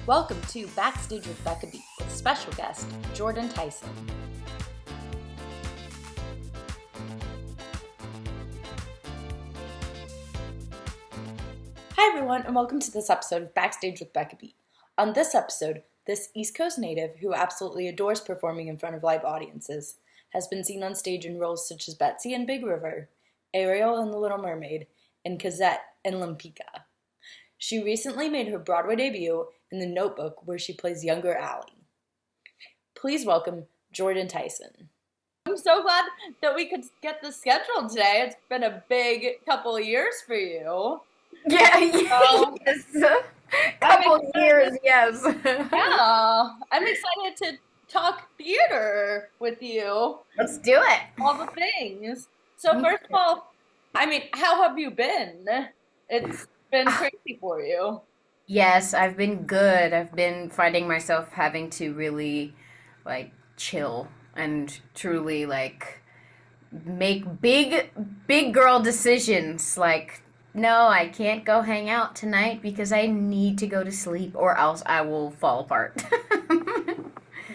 Welcome to Backstage with Becca with special guest, Jordan Tyson. Hi everyone, and welcome to this episode of Backstage with Becca. On this episode, this East Coast native who absolutely adores performing in front of live audiences has been seen on stage in roles such as Betsy in Big River, Ariel in The Little Mermaid, and Cosette in Lempicka. She recently made her Broadway debut in The Notebook, where she plays younger Allie. Please welcome Jordan Tyson. I'm so glad that we could get this scheduled today. It's been a big couple of years for you. Yeah, yes. Couple years, yes. Yeah, I'm excited to talk theater with you. Let's do it. All the things. So first of all, how have you been? It's been crazy for you. Yes, I've been good. I've been finding myself having to really chill and truly make big girl decisions. No, I can't go hang out tonight because I need to go to sleep or else I will fall apart.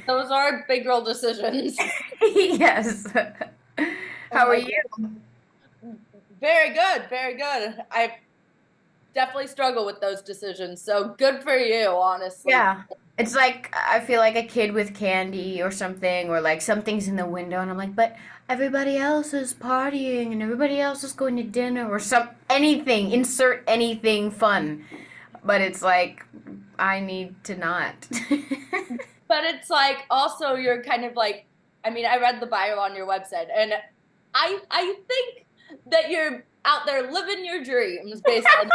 Those are big girl decisions. Yes. How are you? Very good, very good. I definitely struggle with those decisions, so good for you, honestly. Yeah. It's like I feel like a kid with candy or something, or like something's in the window and I'm like, but everybody else is partying and everybody else is going to dinner or anything, insert anything fun. But it's like I need to not. But it's like also you're kind of like, I read the bio on your website and I think that you're out there living your dreams based on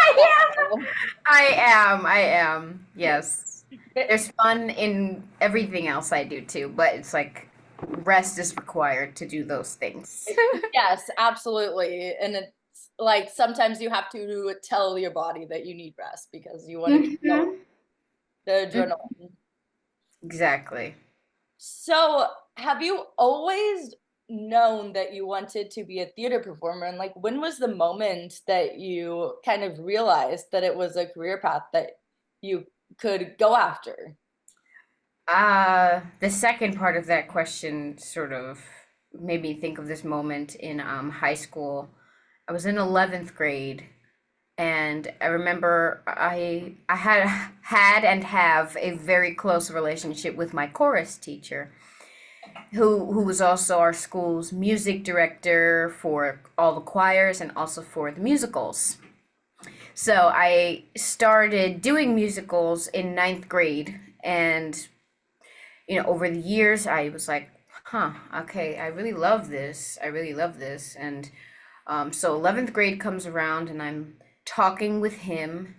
I am. Yes. There's fun in everything else I do too, but it's like rest is required to do those things. Yes, absolutely. And it's like sometimes you have to tell your body that you need rest because you want to feel the adrenaline. Exactly. So, have you always known that you wanted to be a theater performer? And when was the moment that you kind of realized that it was a career path that you could go after? The second part of that question sort of made me think of this moment in high school. I was in 11th grade, and I remember I had and have a very close relationship with my chorus teacher, who was also our school's music director for all the choirs and also for the musicals. So I started doing musicals in 9th grade, and over the years I was like, okay, I really love this. And so 11th grade comes around and I'm talking with him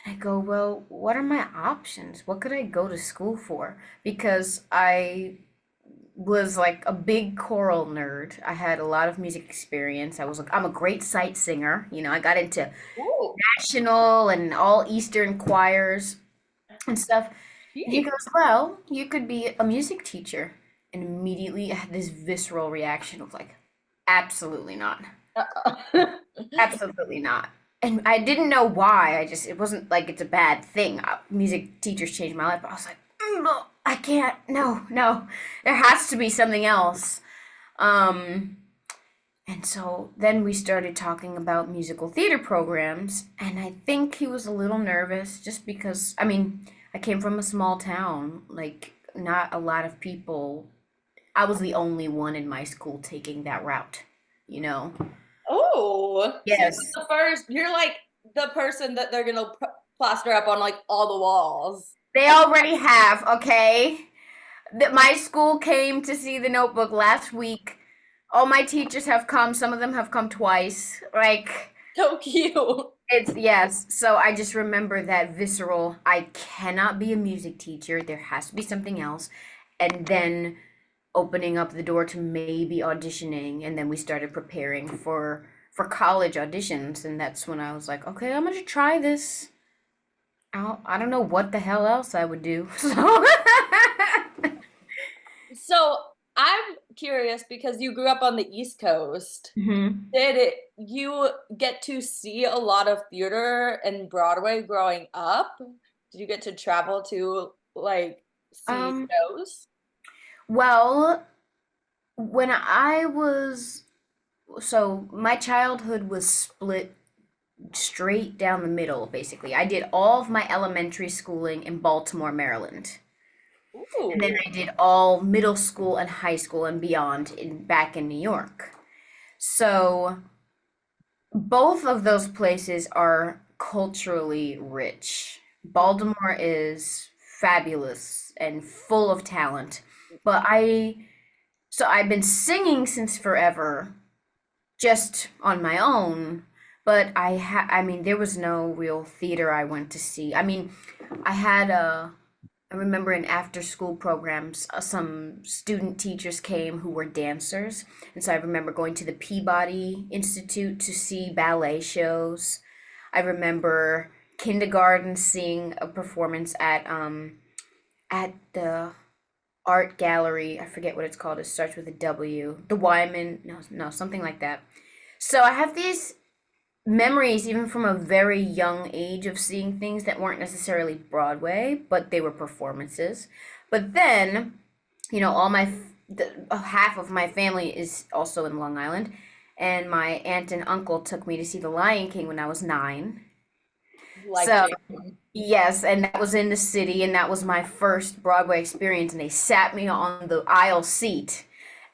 and I go, well, what are my options? What could I go to school for? Because I was like a big choral nerd. I had a lot of music experience. I'm a great sight singer. I got into national and all Eastern choirs and stuff. And he goes, well, you could be a music teacher. And immediately I had this visceral reaction of like, absolutely not. Absolutely not. And I didn't know why. It wasn't like it's a bad thing. Music teachers changed my life. But I was like, no, I can't. No. There has to be something else. And so then we started talking about musical theater programs. And I think he was a little nervous just because, I came from a small town. Not a lot of people. I was the only one in my school taking that route, Oh, yes. So you're like the person that they're gonna plaster up on all the walls. They already have, okay? My school came to see The Notebook last week. All my teachers have come. Some of them have come twice. So cute. Yes. So I just remember that visceral, I cannot be a music teacher. There has to be something else. And then opening up the door to maybe auditioning, and then we started preparing for college auditions, and that's when I was like, okay, I'm gonna try this. I don't know what the hell else I would do. So I'm curious because you grew up on the East Coast. Mm-hmm. Did you get to see a lot of theater and Broadway growing up? Did you get to travel to like see Um, shows? well, when I was so my childhood was split straight down the middle, basically. I did all of my elementary schooling in Baltimore, Maryland. And then Ooh. I did all middle school and high school and beyond back in New York. So both of those places are culturally rich. Baltimore is fabulous and full of talent. But I've been singing since forever, just on my own. But I mean, there was no real theater I went to see. I mean, I had I remember in after school programs, some student teachers came who were dancers. And so I remember going to the Peabody Institute to see ballet shows. I remember kindergarten seeing a performance at the art gallery. I forget what it's called. It starts with a W. The Wyman, no, something like that. So I have these memories even from a very young age of seeing things that weren't necessarily Broadway, but they were performances. But then, all half of my family is also in Long Island, and my aunt and uncle took me to see The Lion King when I was 9. Life So, changing. yes, and that was in the city, and that was my first Broadway experience, and they sat me on the aisle seat.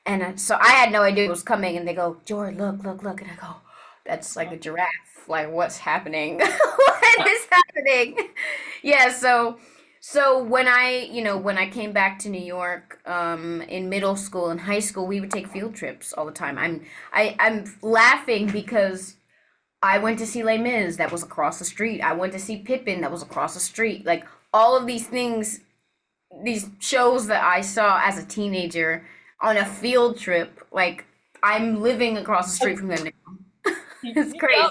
And so I had no idea it was coming, and they go, George, look, look, look. And I go, that's like a giraffe. Like, what's happening? What is happening? Yeah, so when I came back to New York, in middle school and high school, we would take field trips all the time. I'm laughing because I went to see Les Mis, that was across the street. I went to see Pippin, that was across the street. Like all of these things, these shows that I saw as a teenager on a field trip, like I'm living across the street from them now. It's crazy.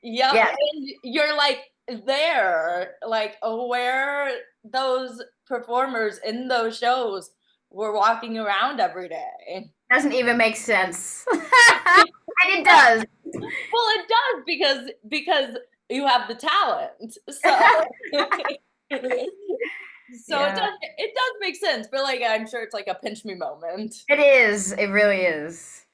Yep. Yep. Yeah. And you're like there, like where those performers in those shows were walking around every day. Doesn't even make sense. And it does. Well, it does because you have the talent. So so Yeah. it does make sense, but like I'm sure it's like a pinch me moment It is. It really is.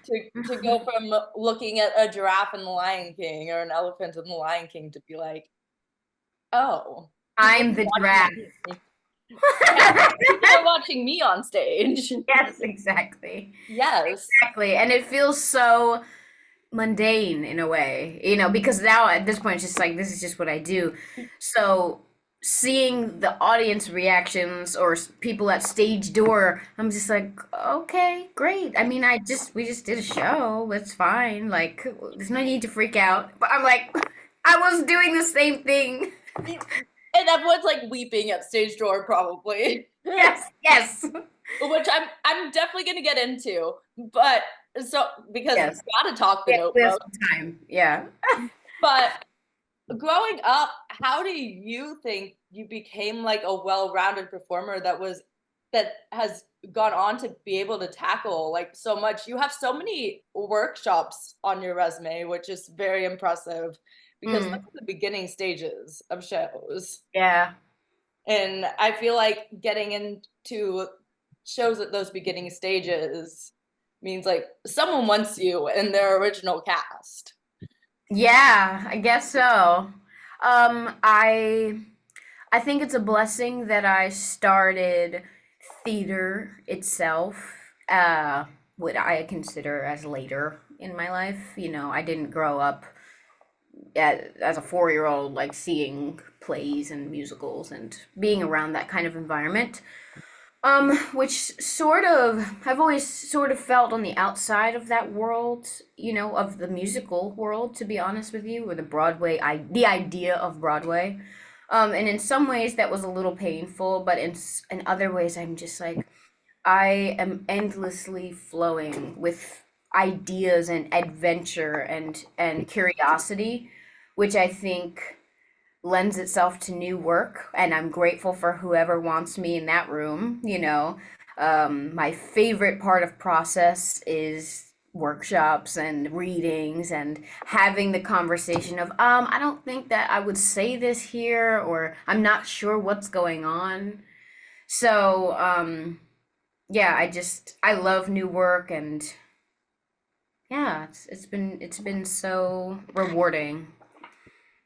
to go from looking at a giraffe in The Lion King or an elephant in The Lion King to be like, oh, people I'm the are giraffe. watching me. Yeah, people are watching me on stage. Yes, exactly. Yes. Exactly. And it feels so mundane in a way, because now at this point it's just like this is just what I do. So seeing the audience reactions or people at stage door, I'm just like, okay, great. I mean, we just did a show. It's fine. Like, there's no need to freak out. But I'm like, I was doing the same thing. And everyone's like weeping at stage door probably. Yes, yes, Which I'm definitely gonna get into. But so because yes. we gotta talk the We have notebook. some time. Yeah. But growing up, how do you think you became like a well-rounded performer that has gone on to be able to tackle like so much? You have so many workshops on your resume, which is very impressive because those Mm, are the beginning stages of shows. yeah. And I feel like getting into shows at those beginning stages means like someone wants you in their original cast. Yeah, I guess so. Um, I I think it's a blessing that I started theater itself, what I consider as later in my life. I didn't grow up as a 4-year-old like seeing plays and musicals and being around that kind of environment. Which sort of, I've always sort of felt on the outside of that world, of the musical world, to be honest with you, or the idea of Broadway. And in some ways that was a little painful, but in other ways I'm just like, I am endlessly flowing with ideas and adventure and curiosity, which I think lends itself to new work, and I'm grateful for whoever wants me in that room. My favorite part of process is workshops and readings and having the conversation of I don't think that I would say this here, or I'm not sure what's going on. So yeah, I love new work, and yeah, it's been so rewarding.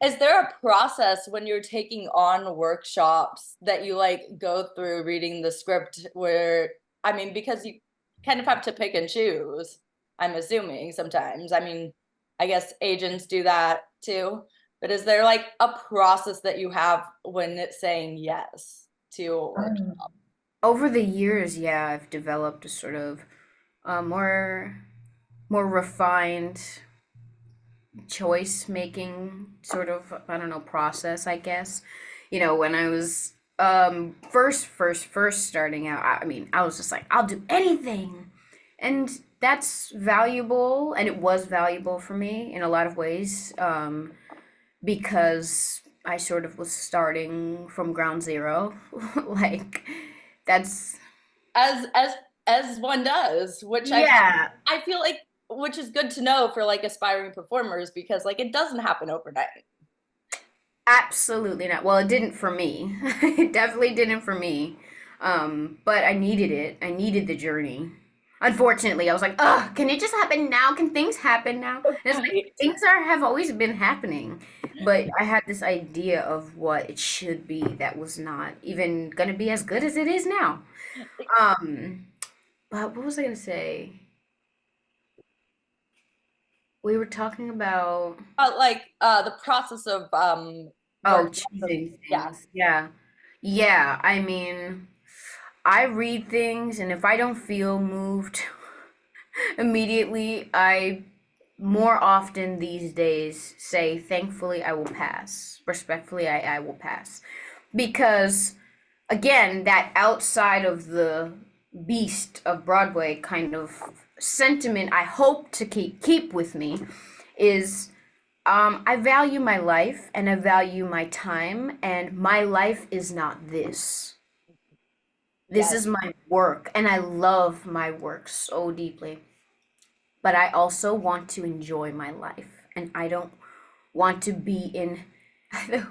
Is there a process when you're taking on workshops that you like go through reading the script where, I mean, because you kind of have to pick and choose, I'm assuming sometimes. I mean, I guess agents do that too. But is there like a process that you have when it's saying yes to a Um, workshop? Over the years, yeah, I've developed a sort of more refined choice making sort of, I don't know, process, I guess. When I was first starting out, I mean, I was just like, I'll do anything. And that's valuable, and it was valuable for me in a lot of ways, because I sort of was starting from ground zero. Like, that's, As as as one does, which yeah. I feel like, which is good to know for like aspiring performers, because like it doesn't happen overnight. Absolutely not. Well, it didn't for me. It definitely didn't for me. But I needed it. I needed the journey. Unfortunately, I was like, "Ugh, can it just happen now? Can things happen now?" And it's like Right. things are have always been happening, but I had this idea of what it should be that was not even gonna be as good as it is now. Um, but what was I gonna say? We were talking about, But like the process of oh, workshops of, choosing yeah. things. Yeah. Yeah, I mean, I read things, and if I don't feel moved immediately, I more often these days say, thankfully, I will pass. Respectfully, I will pass. Because, again, that outside of the beast of Broadway kind of sentiment I hope to keep with me is I value my life and I value my time, and my life is not this. This Yes. is my work, and I love my work so deeply. But I also want to enjoy my life, and I don't want to be in.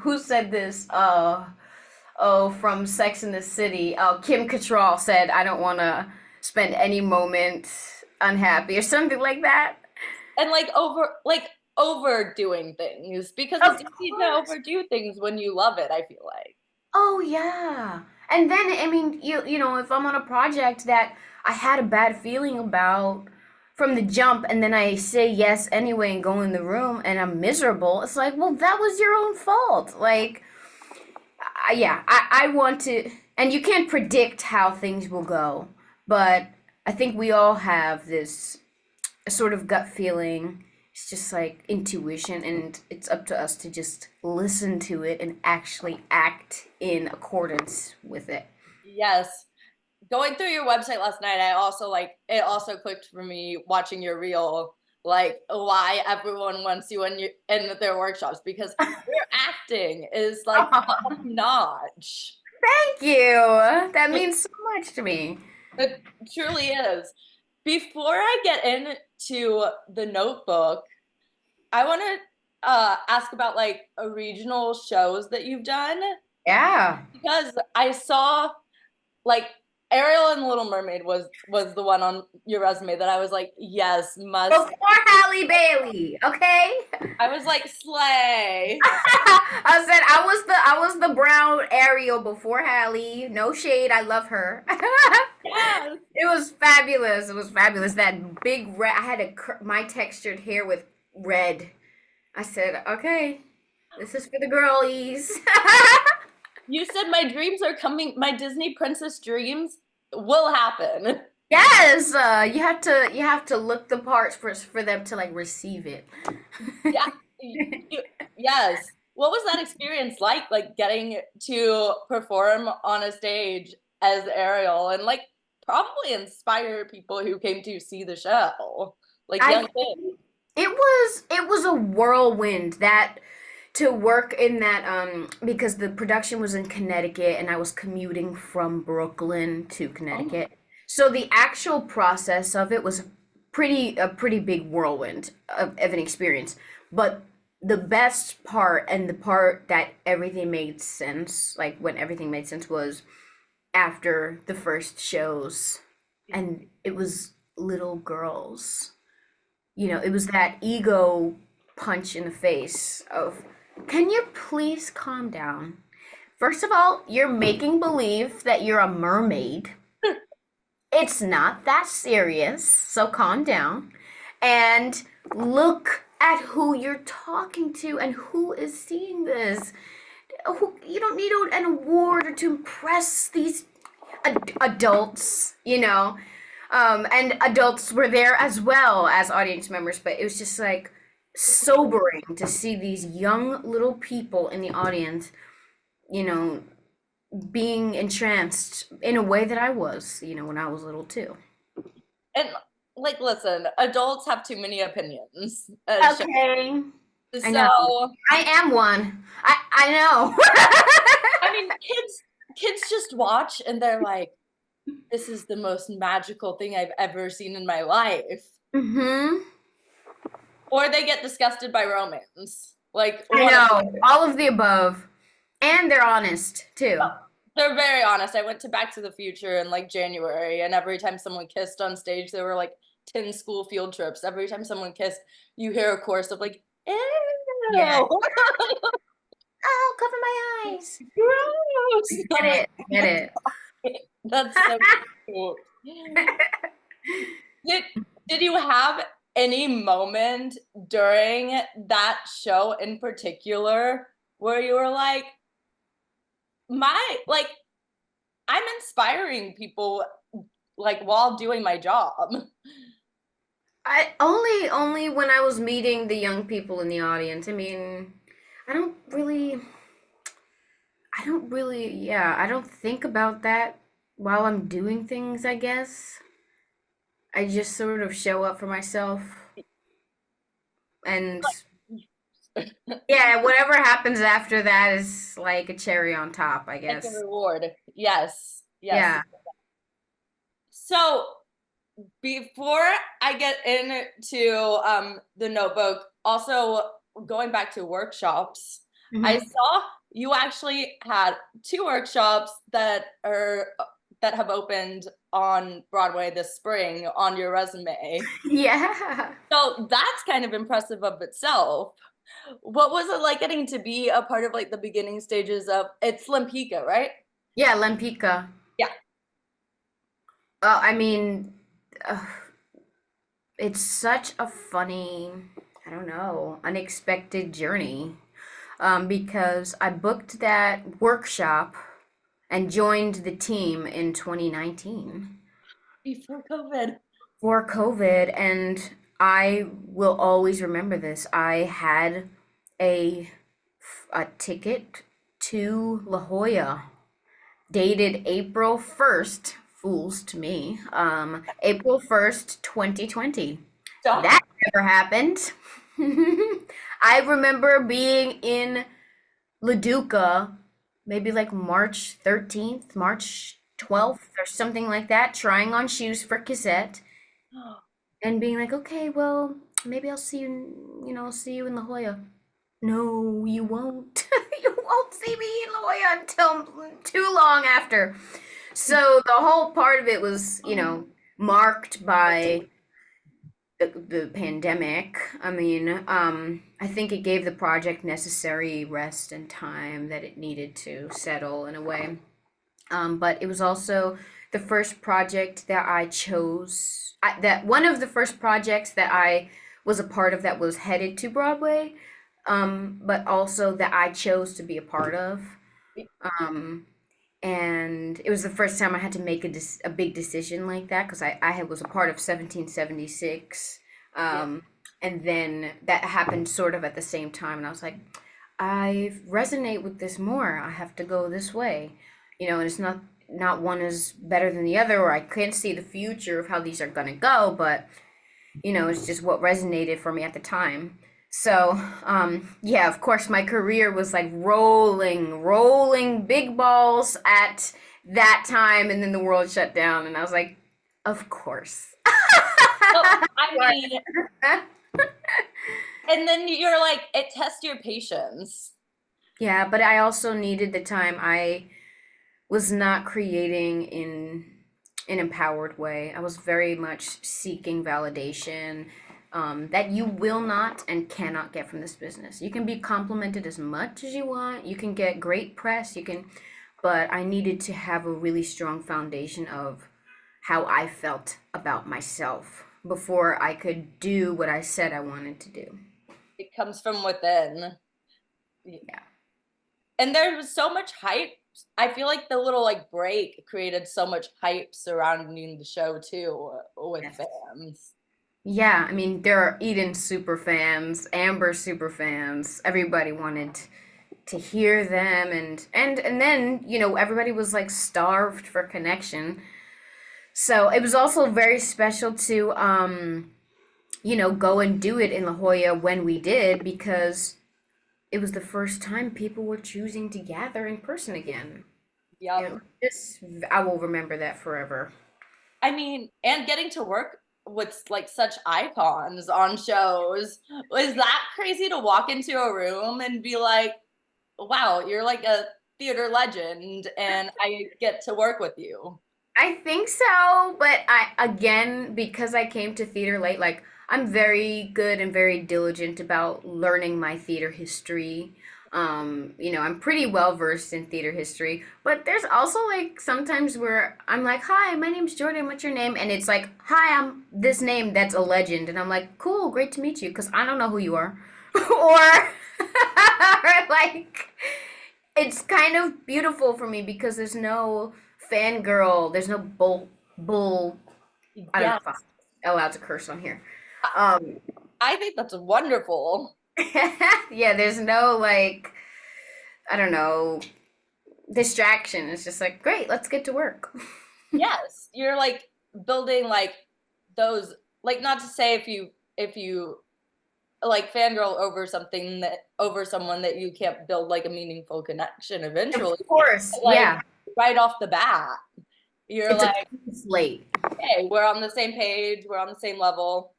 Who said this? Oh, from Sex in the City. Kim Cattrall said, "I don't want to spend any moment unhappy," or something like that. And like overdoing things, because it's Of easy to course. overdo things when you love it, I feel like. Oh yeah. And then I mean, you know, if I'm on a project that I had a bad feeling about from the jump, and then I say yes anyway and go in the room and I'm miserable, it's like, well, that was your own fault. Like, yeah, I want to, and you can't predict how things will go, but I think we all have this sort of gut feeling. It's just like intuition, and it's up to us to just listen to it and actually act in accordance with it. Yes. Going through your website last night, I also like it also clicked for me watching your reel, like why everyone wants you in their workshops, because your acting is like top Oh, notch. thank you. That means so much to me. It truly is. Before I get into the notebook, I want to ask about like regional shows that you've done, Yeah. because I saw like Ariel and the Little Mermaid was the one on your resume that I was like, yes, must. Before Halle Bailey, okay? I was like, slay. I said I was the brown Ariel before Halle. No shade, I love her. Yes. It was fabulous. It was fabulous. That big red. I had my textured hair with red. I said, okay, this is for the girlies. You said my dreams are coming, my Disney princess dreams will happen. Yes, you have to look the parts for them to like receive it. Yeah. Yes. What was that experience like getting to perform on a stage as Ariel and like probably inspire people who came to see the show, like I young kids? think it was a whirlwind that to work in that because the production was in Connecticut and I was commuting from Brooklyn to Oh my, Connecticut. So the actual process of it was a pretty big whirlwind of an experience. But the best part, and the part that everything made sense, like when everything made sense, was after the first shows, and it was little girls. It was that ego punch in the face of, can you please calm down? First of all, you're making believe that you're a mermaid. It's not that serious, so calm down. And look at who you're talking to and who is seeing this. You don't need an award or to impress these adults, and adults were there as well as audience members, but it was just like sobering to see these young little people in the audience, being entranced in a way that I was, when I was little too. And like, listen, adults have too many opinions. Okay. So I know. I am one. I know. I mean, kids just watch and they're like, this is the most magical thing I've ever seen in my life. Mm-hmm. Or they get disgusted by romance. Like, I know, all of the above. And they're honest too. They're very honest. I went to Back to the Future in like January, and every time someone kissed on stage, there were like 10 school field trips. Every time someone kissed, you hear a chorus of like, ew. Yeah. Oh, cover my eyes. Gross. Get it. That's so cool. Did you have any moment during that show in particular where you were like, I'm inspiring people like while doing my job? I only when I was meeting the young people in the audience. I mean, I don't really, I don't think about that while I'm doing things, I guess. I just sort of show up for myself, and yeah, whatever happens after that is like a cherry on top, I guess. It's a reward. Yes. Yeah. So before I get into the Notebook, also going back to workshops, I saw you actually had 2 workshops that have opened on Broadway this spring on your resume. Yeah. So that's kind of impressive of itself. What was it like getting to be a part of like the beginning stages of, it's Lempicka, right? Yeah, Lempicka. Yeah. I mean, it's such a funny, I don't know, unexpected journey. Because I booked that workshop and joined the team in 2019. Before COVID. For COVID, and I will always remember this. I had a ticket to La Jolla, dated April 1st, fools to me, April 1st, 2020. Stop. That never happened. I remember being in Leduca, maybe like March 13th, March 12th, or something like that, trying on shoes for cassette, and being like, okay, well, maybe I'll see you, I'll see you in La Jolla. No, you won't. You won't see me in La Jolla until too long after. So the whole part of it was, marked by the pandemic. I mean, I think it gave the project necessary rest and time that it needed to settle in a way. But it was also the first project that I chose, that one of the first projects that I was a part of that was headed to Broadway, but also that I chose to be a part of. And it was the first time I had to make a big decision like that, because I was a part of 1776, and then that happened sort of at the same time, and I was like, I resonate with this more. I have to go this way, and it's not one is better than the other, or I can't see the future of how these are gonna go, but it's just what resonated for me at the time. So, yeah, of course, my career was like rolling big balls at that time, and then the world shut down, and I was like, of course. Well, I mean, and then you're like, it tests your patience. Yeah, but I also needed the time. I was not creating in an empowered way. I was very much seeking validation that you will not and cannot get from this business. You can be complimented as much as you want. You can get great press. You can, but I needed to have a really strong foundation of how I felt about myself before I could do what I said I wanted to do. It comes from within. Yeah. And there was so much hype. I feel like the little like break created so much hype surrounding the show too with Yes. fans. Yeah, I mean, there are Eden super fans, Amber super fans. Everybody wanted to hear them, and then everybody was like starved for connection. So it was also very special to go and do it in La Jolla when we did, because it was the first time people were choosing to gather in person again. Yep. And this, I will remember that forever. I mean, and getting to work with like such icons on shows. Was that crazy to walk into a room and be like, wow, you're like a theater legend and I get to work with you? I think so, but again, because I came to theater late, like I'm very good and very diligent about learning my theater history. I'm pretty well versed in theater history, but there's also like sometimes where I'm like, "Hi, my name's Jordan. What's your name?" And it's like, "Hi, I'm this name that's a legend." And I'm like, "Cool, great to meet you," because I don't know who you are. or or like it's kind of beautiful for me because there's no fangirl. There's no bull. I don't know Yes. if I'm allowed to curse on here. Um, I think that's wonderful. yeah, there's no like, I don't know, distraction. It's just like, great, let's get to work. Yes, you're like building like those, like, not to say if you like fangirl over something that over someone that you can't build like a meaningful connection eventually. Of course, Like yeah. right off the bat, you're It's a like, clean slate. hey, we're on the same page, we're on the same level.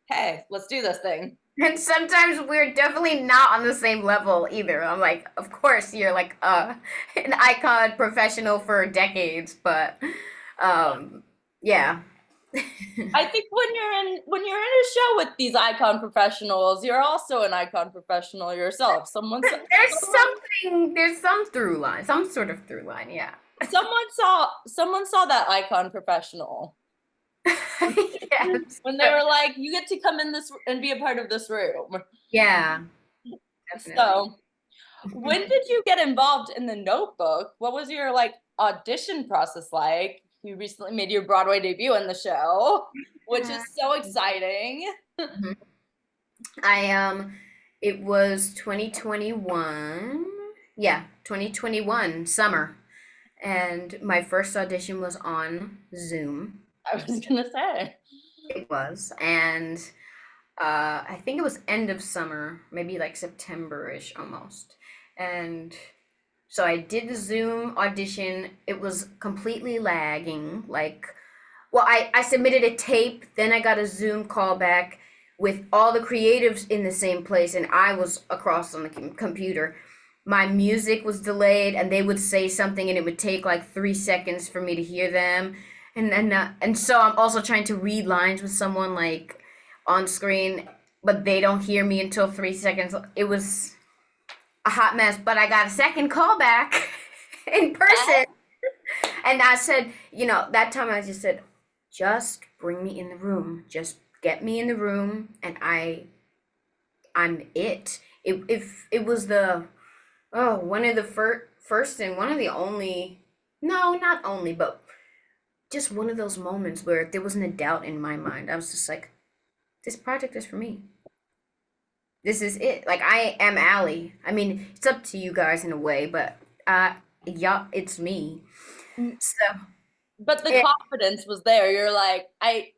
Hey, let's do this thing. And sometimes we're definitely not on the same level either. I'm like, of course, you're like an icon professional for decades, but yeah. I think when you're in a show with these icon professionals, you're also an icon professional yourself. There's some through line, some sort of through line, yeah. Someone saw that icon professional Yes. when they were like, you get to come in this and be a part of this room. Yeah, definitely. So when did you get involved in the Notebook? What was your like audition process like? You recently made your Broadway debut in the show, which is so exciting. Mhm. I it was 2021. Yeah, 2021 summer. And my first audition was on Zoom. I was gonna say. It was. And I think it was end of summer, maybe like September-ish almost. And so I did the Zoom audition. It was completely lagging. Like, well, I submitted a tape, then I got a Zoom call back with all the creatives in the same place, and I was across on the computer. My music was delayed, and they would say something, and it would take like 3 seconds for me to hear them. And so I'm also trying to read lines with someone like on screen, but they don't hear me until 3 seconds. It was a hot mess, but I got a second call back in person. And I said, that time I just said, just bring me in the room. Just get me in the room, and I'm it. It was one of the first and one of the only, no, not only, but just one of those moments where there wasn't a doubt in my mind. I was just like, this project is for me. This is it. Like, I am Allie. I mean, it's up to you guys in a way, but yeah, it's me. So But the confidence was there. I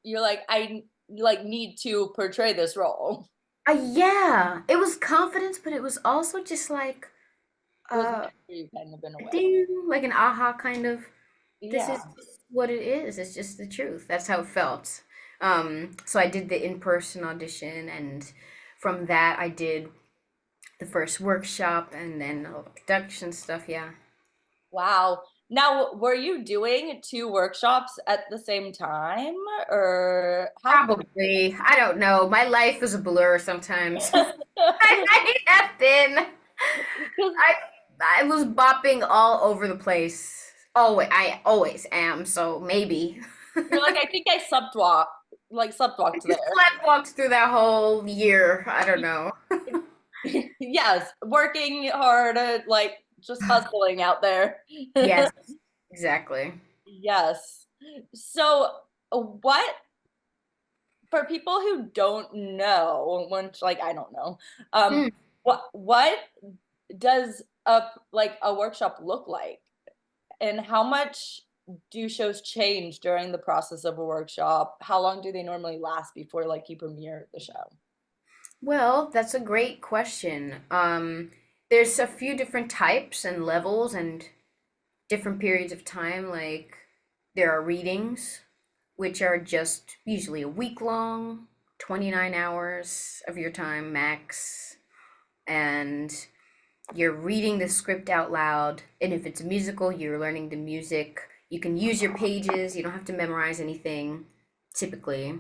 like need to portray this role. yeah, it was confidence, but it was also just like It was meant for you kind of in a way. ding, like an aha kind of. This Yeah. is just what it is. It's just the truth. That's how it felt. So I did the in-person audition, and from that I did the first workshop and then all the production stuff. Yeah. Wow. Now, were you doing two workshops at the same time, or how? Probably. I don't know. My life is a blur sometimes. I have been. I I was bopping all over the place. Always, I always am. So maybe. You're like, I think I slept walked there. Slept walked through that whole year. I don't know. Yes, working hard, like just hustling out there. Yes, exactly. Yes. So, what for people who don't know, which like I don't know, Hmm. what does a workshop look like, and how much do shows change during the process of a workshop? How long do they normally last before like you premiere the show? Well, that's a great question. There's a few different types and levels and different periods of time. Like there are readings, which are just usually a week long, 29 hours of your time max. And you're reading the script out loud. And if it's a musical, you're learning the music. You can use your pages, you don't have to memorize anything typically,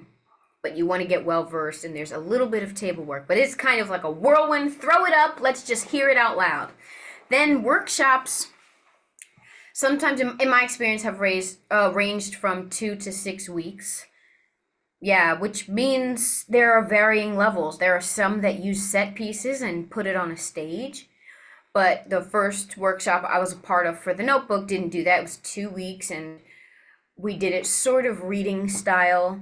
but you want to get well versed, and there's a little bit of table work, but it's kind of like a whirlwind. Throw it up, let's just hear it out loud. Then workshops, sometimes in my experience, have ranged from 2 to 6 weeks. Yeah, which means there are varying levels. There are some that use set pieces and put it on a stage. But the first workshop I was a part of for the Notebook didn't do that. It was 2 weeks, and we did it sort of reading style,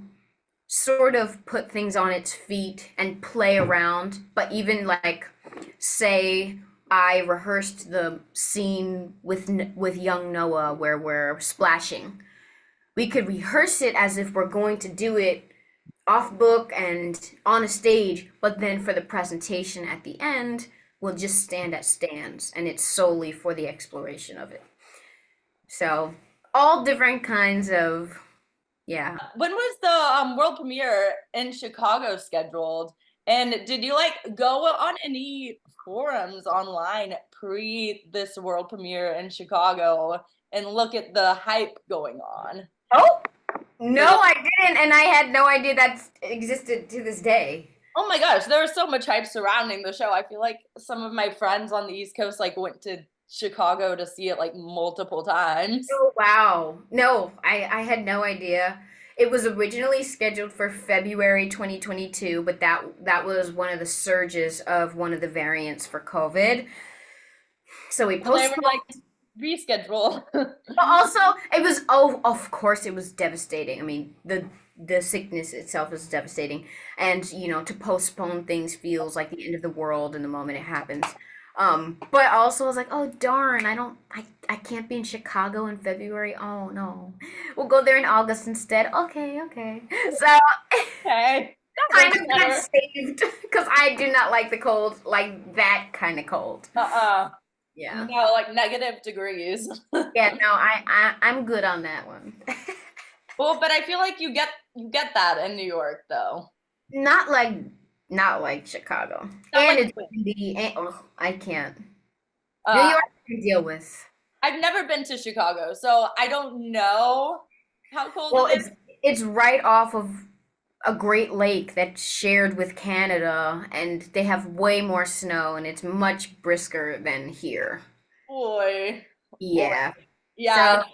sort of put things on its feet and play around. But even like, say, I rehearsed the scene with young Noah where we're splashing. We could rehearse it as if we're going to do it off book and on a stage, but then for the presentation at the end, we'll just stand at stands, and it's solely for the exploration of it. So all different kinds of, yeah. When was the world premiere in Chicago scheduled? And did you like go on any forums online pre this world premiere in Chicago and look at the hype going on? Oh, no, I didn't, and I had no idea that existed to this day. Oh my gosh, there was so much hype surrounding the show. I feel like some of my friends on the East Coast like went to Chicago to see it like multiple times. Oh, wow. No, I had no idea. It was originally scheduled for February 2022, but that was one of the surges of one of the variants for COVID. So we So they were postponed. like reschedule. But also, it was, oh, of course, it was devastating. I mean, the sickness itself is devastating, and to postpone things feels like the end of the world in the moment it happens. But also I was like, oh darn, I can't be in Chicago in February. Oh no, we'll go there in August instead. Okay, okay. So Okay. kind of got saved because I do not like the cold, like that kind of cold. Yeah. No, like negative degrees. Yeah, no, I'm good on that one. Well, but I feel like you get that in New York though. Not like Chicago. Not And like it's windy. And, oh, I can't. New uh York I can deal with. I've never been to Chicago, so I don't know how cold Well, it is. it's right off of a Great Lake that's shared with Canada, and they have way more snow, and it's much brisker than here. Boy. Boy. Yeah. Yeah. So So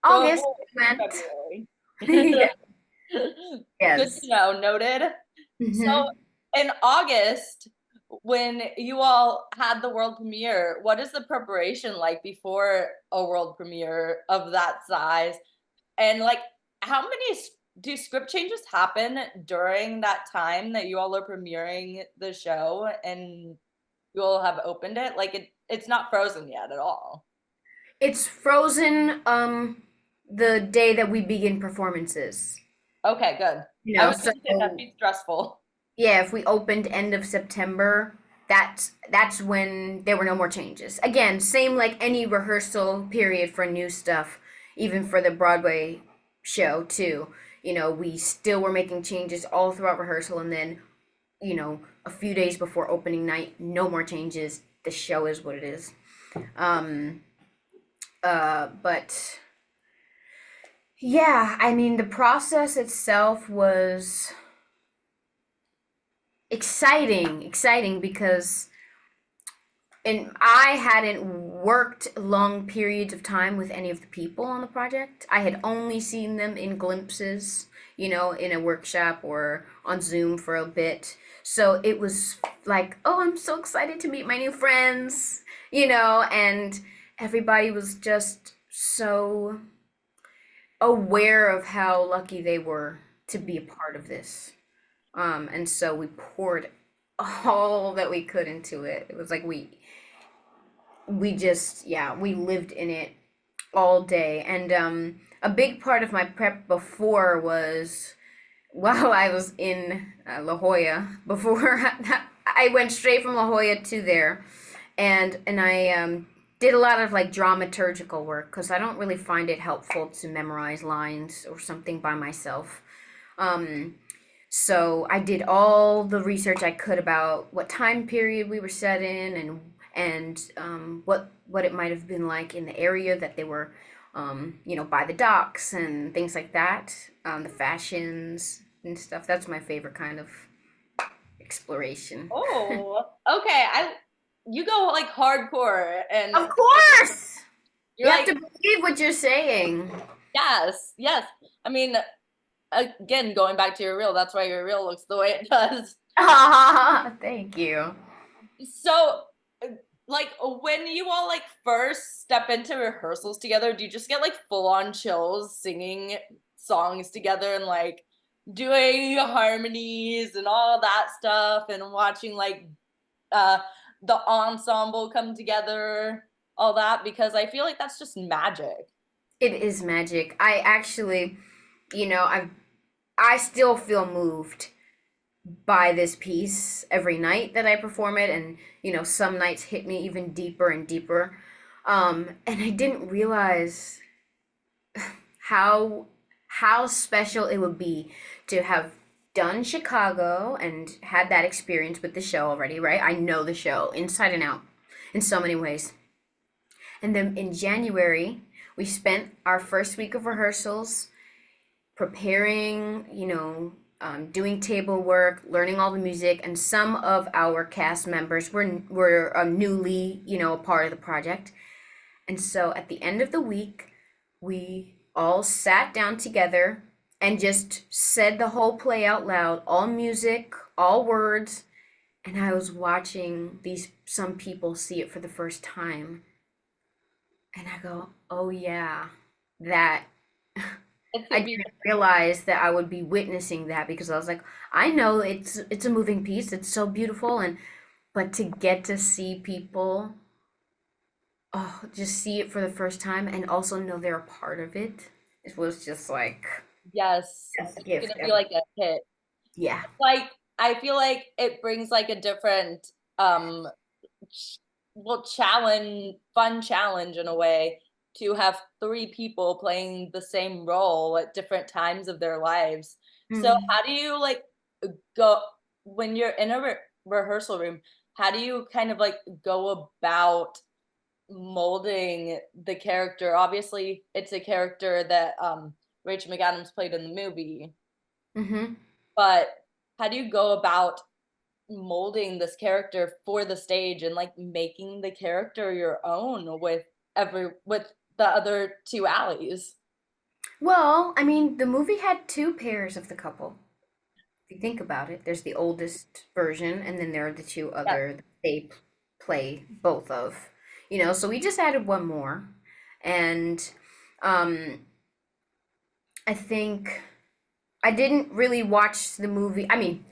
August we went. February. Yeah. Good Yes. to know. Noted. So Hmm. in August, when you all had the world premiere, what is the preparation like before a world premiere of that size? And like, how many do script changes happen during that time that you all are premiering the show and you all have opened it? Like it's not frozen yet at all. It's frozen the day that we begin performances. Okay, good. You I know, was so gonna say that'd be stressful. yeah, if we opened end of September, that's when there were no more changes. Again, same like any rehearsal period for new stuff, even for the Broadway show too. we still were making changes all throughout rehearsal, and then, a few days before opening night, no more changes. The show is what it is. Um, but yeah, I mean, the process itself was exciting because and I hadn't worked long periods of time with any of the people on the project. I had only seen them in glimpses, in a workshop or on Zoom for a bit. So it was like, oh, I'm so excited to meet my new friends, and everybody was just so aware of how lucky they were to be a part of this. And so we poured all that we could into it. It was like we just, yeah, we lived in it all day. And a big part of my prep before was while I was in La Jolla, before I went straight from La Jolla to there, and I did a lot of like dramaturgical work because I don't really find it helpful to memorize lines or something by myself. So I did all the research I could about what time period we were set in, and what it might have been like in the area that they were, by the docks and things like that, the fashions and stuff. That's my favorite kind of exploration. Oh, okay. You go like hardcore, and Of course, you're you have like, to believe what you're saying. yes, yes. I mean, again, going back to your reel, that's why your reel looks the way it does. Thank you. So, like, when you all like first step into rehearsals together, do you just get like full on chills singing songs together and like doing harmonies and all that stuff and watching like uh the ensemble come together, all that? Because I feel like that's just magic. It is magic. I actually, I still feel moved by this piece every night that I perform it, and some nights hit me even deeper and deeper. And I didn't realize how special it would be to have done Chicago and had that experience with the show already, right? I know the show inside and out in so many ways. And then in January, we spent our first week of rehearsals preparing, doing table work, learning all the music, and some of our cast members were newly, a part of the project. And so at the end of the week, we all sat down together and just said the whole play out loud, all music, all words. And I was watching some people see it for the first time. And I go, oh yeah, that It's I a didn't realize that I would be witnessing that because I was like, I know it's a moving piece, it's so beautiful, but to get to see people, oh, just see it for the first time and also know they're a part of it, it was just like yes, that's a it's gift. gonna be like a hit. Yeah. Like, I feel like it brings like a different fun challenge in a way to have three people playing the same role at different times of their lives. So Mm. how do you like go when you're in a rehearsal room? How do you kind of like go about molding the character? Obviously, it's a character that Rachel McAdams played in the movie, Mm-hmm. but how do you go about molding this character for the stage and like making the character your own with the other two Allies? Well, I mean, the movie had two pairs of the couple. If you think about it, there's the oldest version, and then there are the two Yeah. other that they play both of. So we just added one more, and um, I think I didn't really watch the movie. I mean,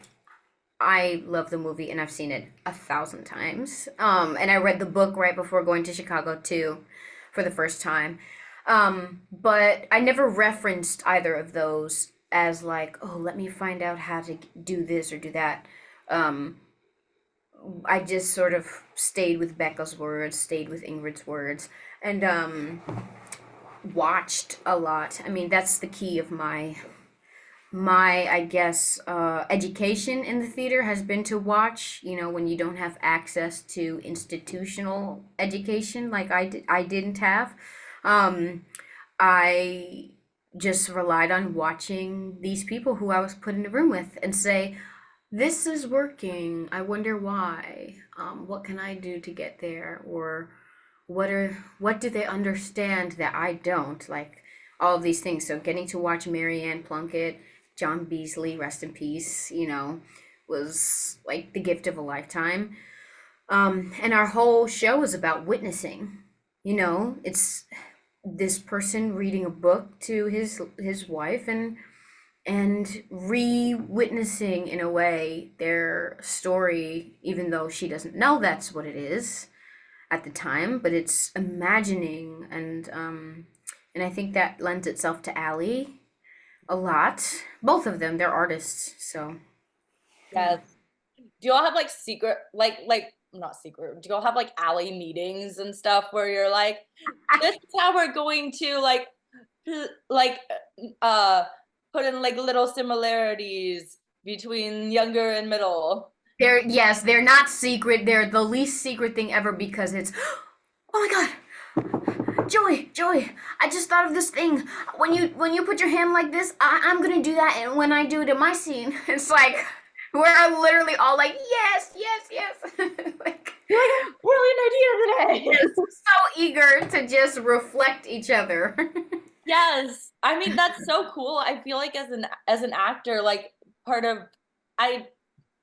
I love the movie, and I've seen it 1,000 times. And I read the book right before going to Chicago too, for the first time. But I never referenced either of those as like, oh, let me find out how to do this or do that. Um, I just sort of stayed with Becca's words, stayed with Ingrid's words, and watched a lot. I mean, that's the key of my my, I guess, education in the theater has been to watch, when you don't have access to institutional education like I didn't have. Um, I just relied on watching these people who I was put in a room with and say, this is working. I wonder why. What can I do to get there? Or what do they understand that I don't? Like all of these things. So getting to watch Marianne Plunkett, John Beasley, rest in peace, was like the gift of a lifetime. And our whole show is about witnessing. It's this person reading a book to his wife and re-witnessing in a way their story, even though she doesn't know that's what it is at the time, but it's imagining and I think that lends itself to Allie a lot. Both of them, they're artists, so yeah. Yes. Do y'all have like secret, like not secret? Do y'all have like alley meetings and stuff where you're like, this is how we're going to like uh put in like little similarities between younger and middle? They're not secret. They're the least secret thing ever because it's oh my god. Joy, I just thought of this thing. When you put your hand like this, I'm gonna do that, and when I do it in my scene, it's like we're literally all like, yes. Like, Brilliant idea today. so eager to just reflect each other. Yes. I mean, that's so cool. I feel like as an actor, like part of I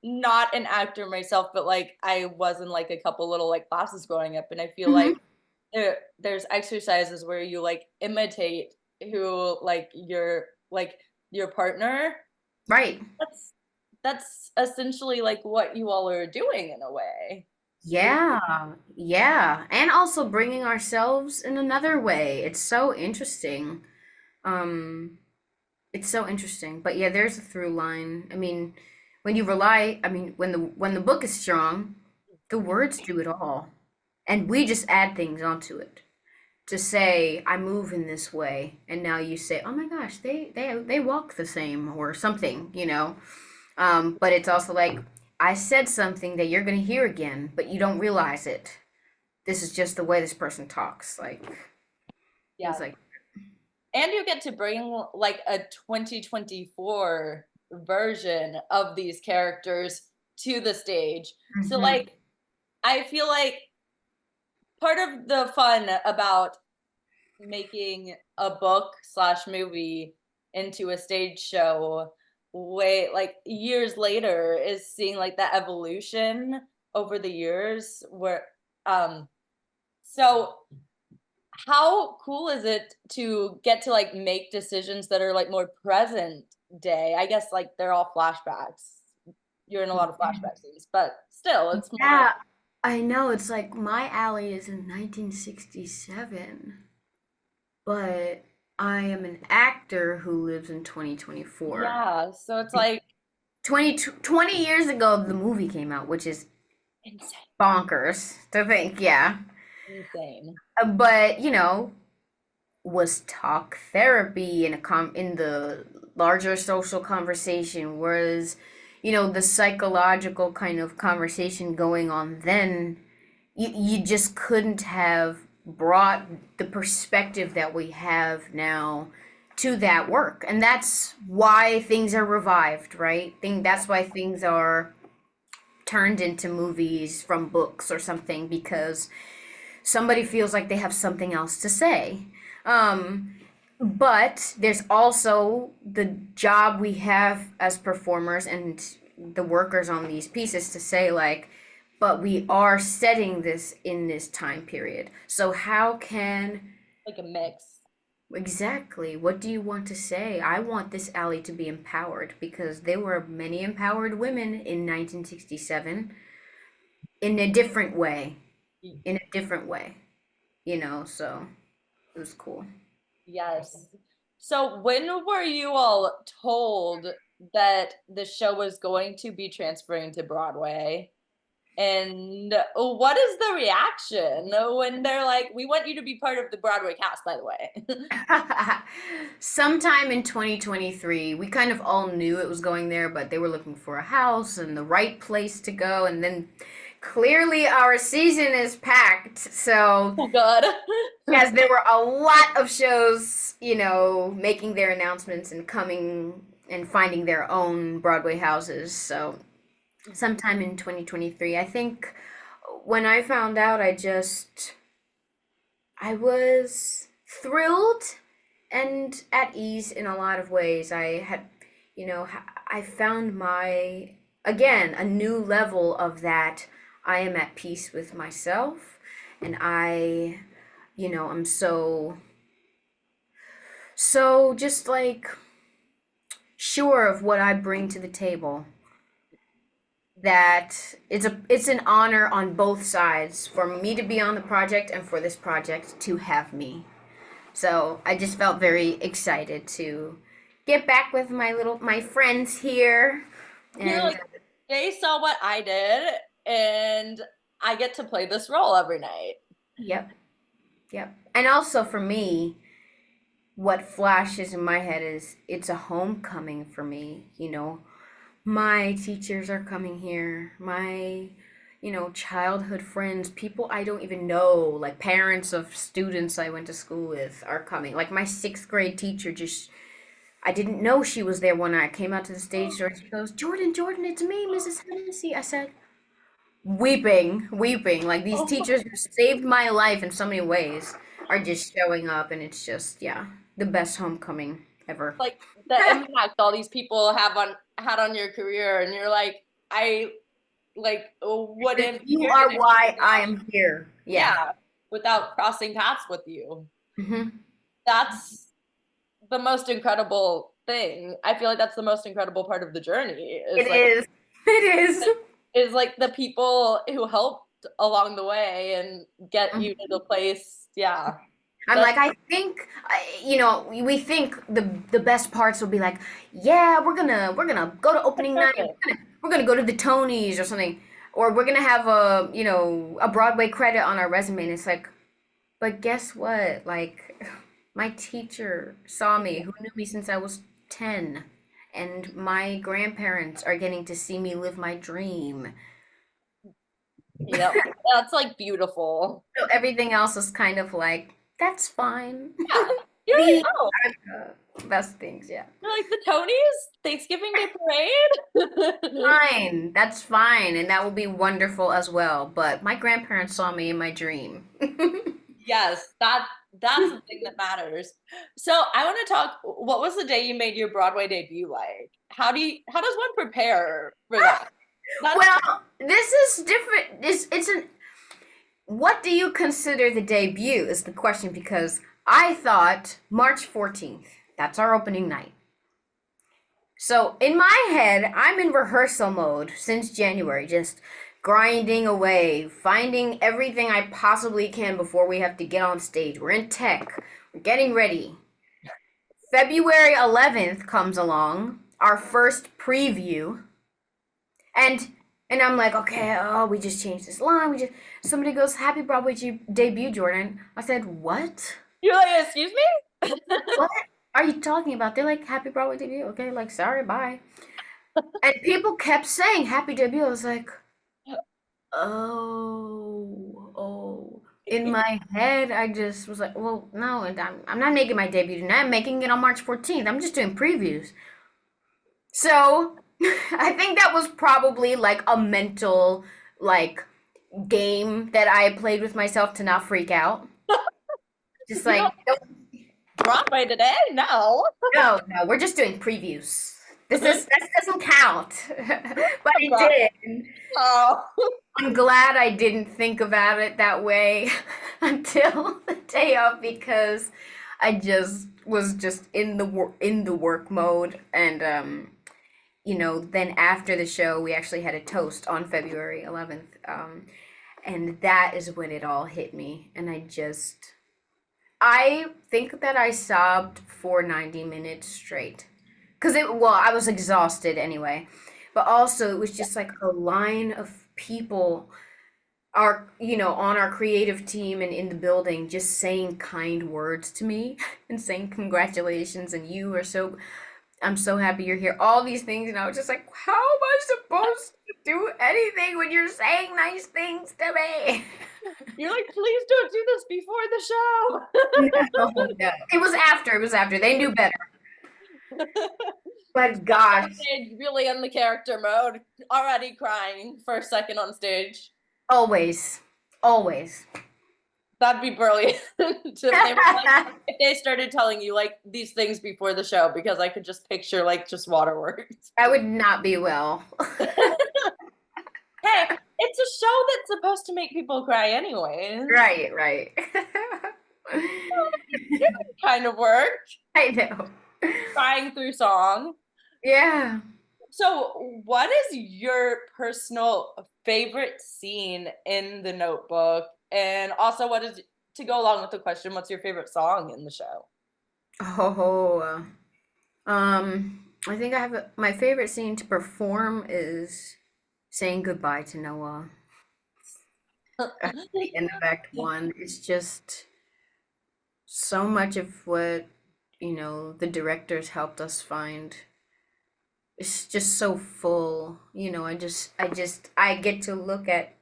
not an actor myself, but like I was in like a couple little like classes growing up, and I feel like Mhm. there's exercises where you like imitate who like your partner. Right. That's that's essentially like what you all are doing in a way. Yeah. And also bringing ourselves in another way. It's so interesting. Um, it's so interesting. But yeah, there's a through line. I mean, when the book is strong, the words do it all. And we just add things onto it to say, I move in this way. And now you say, oh my gosh, they walk the same or something. But it's also like, I said something that you're going to hear again, but you don't realize it. This is just the way this person talks. Like, Yeah. it's like, And you get to bring like a 2024 version of these characters to the stage. So mhm. like I feel like part of the fun about making a book slash movie into a stage show way like years later is seeing like that evolution over the years where um so how cool is it to get to like make decisions that are like more present day? I guess like they're all flashbacks. You're in a lot of flashback scenes, but still it's more Yeah, I know. It's like my alley is in 1967, but I am an actor who lives in 2024. yeah, so it's like 20 years ago, the movie came out, which is insane. bonkers to think, yeah. Insane. But, was talk therapy in the larger social conversation? Was, the psychological kind of conversation going on then? You just couldn't have brought the perspective that we have now to that work, and that's why things are revived, right? That's why things are turned into movies from books or something, because somebody feels like they have something else to say. um but there's also the job we have as performers and the workers on these pieces to say, like, but we are setting this in this time period. So how can Like a mix. exactly, what do you want to say? I want this alley to be empowered because there were many empowered women in 1967 in a different way, in a different way, so it was cool. Yes. So when were you all told that the show was going to be transferring to Broadway? And what is the reaction when they're like, we want you to be part of the Broadway cast, by the way? Sometime in 2023, we kind of all knew it was going there, but they were looking for a house and the right place to go. And then clearly our season is packed. So, Oh, God. as there were a lot of shows, making their announcements and coming and finding their own Broadway houses. So, sometime in 2023, I think when I found out, I was thrilled and at ease in a lot of ways. I found again, a new level of that. I am at peace with myself, and I'm so just like sure of what I bring to the table, that it's an honor on both sides for me to be on the project and for this project to have me. So I just felt very excited to get back with my friends here. You're like, they saw what I did, and I get to play this role every night. Yep. And also for me, what flashes in my head is it's a homecoming for me. My teachers are coming here. My, childhood friends, people I don't even know, like parents of students I went to school with are coming. Like my 6th grade teacher I didn't know she was there when I came out to the stage door. She goes, Jordan, it's me, Mrs. Hennessy. I said, weeping. Like these teachers who saved my life in so many ways are just showing up, and it's just, the best homecoming ever. Like the impact all these people had on your career, and you're like, wouldn't. You are why I am here. Yeah, without crossing paths with you. Mm-hmm. That's the most incredible thing. I feel like that's the most incredible part of the journey. It is. Is like the people who helped along the way and get you to the place. Yeah. I'm like, I think, we think the best parts will be like, yeah, we're gonna go to opening night. We're gonna go to the Tonys or something, or we're gonna have a Broadway credit on our resume. And it's like, but guess what? Like, my teacher saw me, who knew me since I was 10, and my grandparents are getting to see me live my dream. That's like beautiful. So everything else is kind of like, that's fine. Yeah. You're the best things, yeah. You're like, the Tonys? Thanksgiving Day Parade? Fine. That's fine. And that will be wonderful as well. But my grandparents saw me in my dream. Yes, that's the thing that matters. So I want to talk, what was the day you made your Broadway debut like? How does one prepare for that? Well, this is different. What do you consider the debut is the question, because I thought March 14th, that's our opening night. So in my head, I'm in rehearsal mode since January, just grinding away, finding everything I possibly can before we have to get on stage. We're in tech, we're getting ready. February 11th comes along, our first preview, and I'm like, okay, we just changed this line. Somebody goes, happy Broadway debut, Jordan. I said, what? You're like, excuse me? What are you talking about? They're like, happy Broadway debut. Okay, like, sorry, bye. And people kept saying happy debut. I was like, oh. In my head, I just was like, well, no, I'm not making my debut tonight. I'm making it on March 14th. I'm just doing previews. So I think that was probably like a mental game that I played with myself to not freak out. Just like, Broadway today? No, we're just doing previews. That doesn't count. But it did. Oh. I'm glad I didn't think about it that way until the day of, because I just was in the work mode. And then after the show, we actually had a toast on February 11th. And that is when it all hit me. And I think that I sobbed for 90 minutes straight. Because I was exhausted anyway. But also, it was just like a line of people are, on our creative team and in the building just saying kind words to me and saying congratulations and I'm so happy you're here. All these things, and I was just like, how am I supposed to do anything when you're saying nice things to me? You're like, please don't do this before the show. No, no. It was after. It was after. They knew better. But gosh. Stage, really in the character mode, already crying for a second on stage. Always. Always. That'd be brilliant. If they started telling you like these things before the show, because I could just picture like just waterworks. I would not be well. Hey, it's a show that's supposed to make people cry anyway. Right, right. It kind of worked. I know. Crying through song. Yeah. So, what is your personal favorite scene in The Notebook? And also, what is, to go along with the question, what's your favorite song in the show? Oh, I think my favorite scene to perform is saying goodbye to Noah. At the end of Act 1. It's just so much of what, the directors helped us find. It's just so full. I get to look at,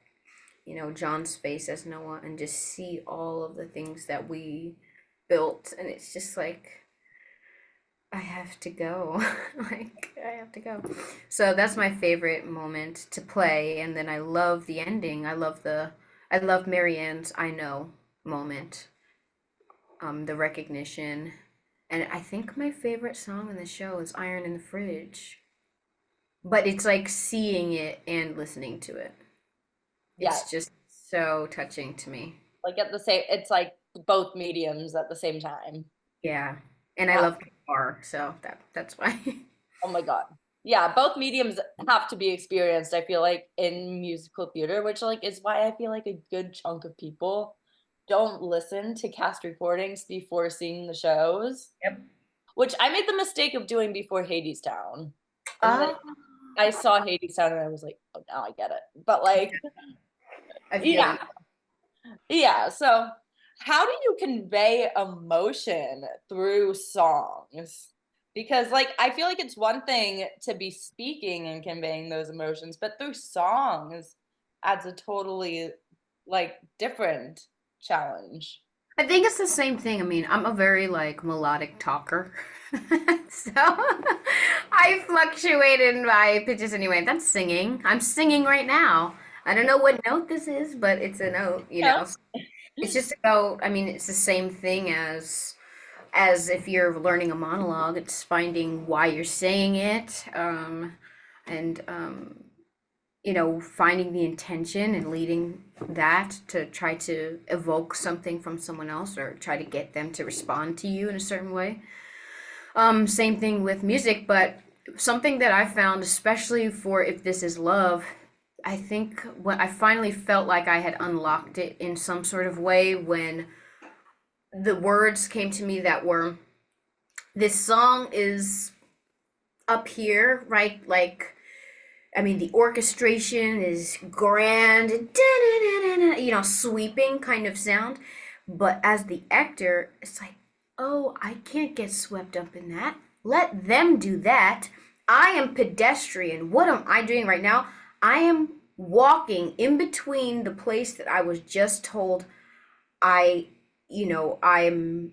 John's face as Noah and just see all of the things that we built. And it's just like, I have to go. Like, I have to go. So that's my favorite moment to play. And then I love the ending. I love Marianne's I know moment. The recognition. And I think my favorite song in the show is Iron in the Fridge. But it's like seeing it and listening to it. It's just so touching to me. Like it's like both mediums at the same time. Yeah. And I love guitar, so that's why. Oh my God. Yeah, both mediums have to be experienced, I feel like, in musical theater, which like is why I feel like a good chunk of people don't listen to cast recordings before seeing the shows. Yep. Which I made the mistake of doing before Hadestown. And I saw Hadestown and I was like, oh, now I get it. But like, yeah. Yeah. So how do you convey emotion through songs? Because like, I feel like it's one thing to be speaking and conveying those emotions, but through songs adds a totally like different challenge. I think it's the same thing. I mean, I'm a very like melodic talker. So I fluctuate in my pitches anyway. That's singing. I'm singing right now. I don't know what note this is, but it's a note, It's just about, I mean, it's the same thing as if you're learning a monologue. It's finding why you're saying it, and finding the intention and leading that to try to evoke something from someone else or try to get them to respond to you in a certain way. Same thing with music, but something that I found, especially for If This Is Love, I think when I finally felt like I had unlocked it in some sort of way when the words came to me that were, this song is up here, right? Like, I mean, the orchestration is grand, sweeping kind of sound. But as the actor, it's like, oh, I can't get swept up in that. Let them do that. I am pedestrian. What am I doing right now? I am walking in between the place that I was just told I'm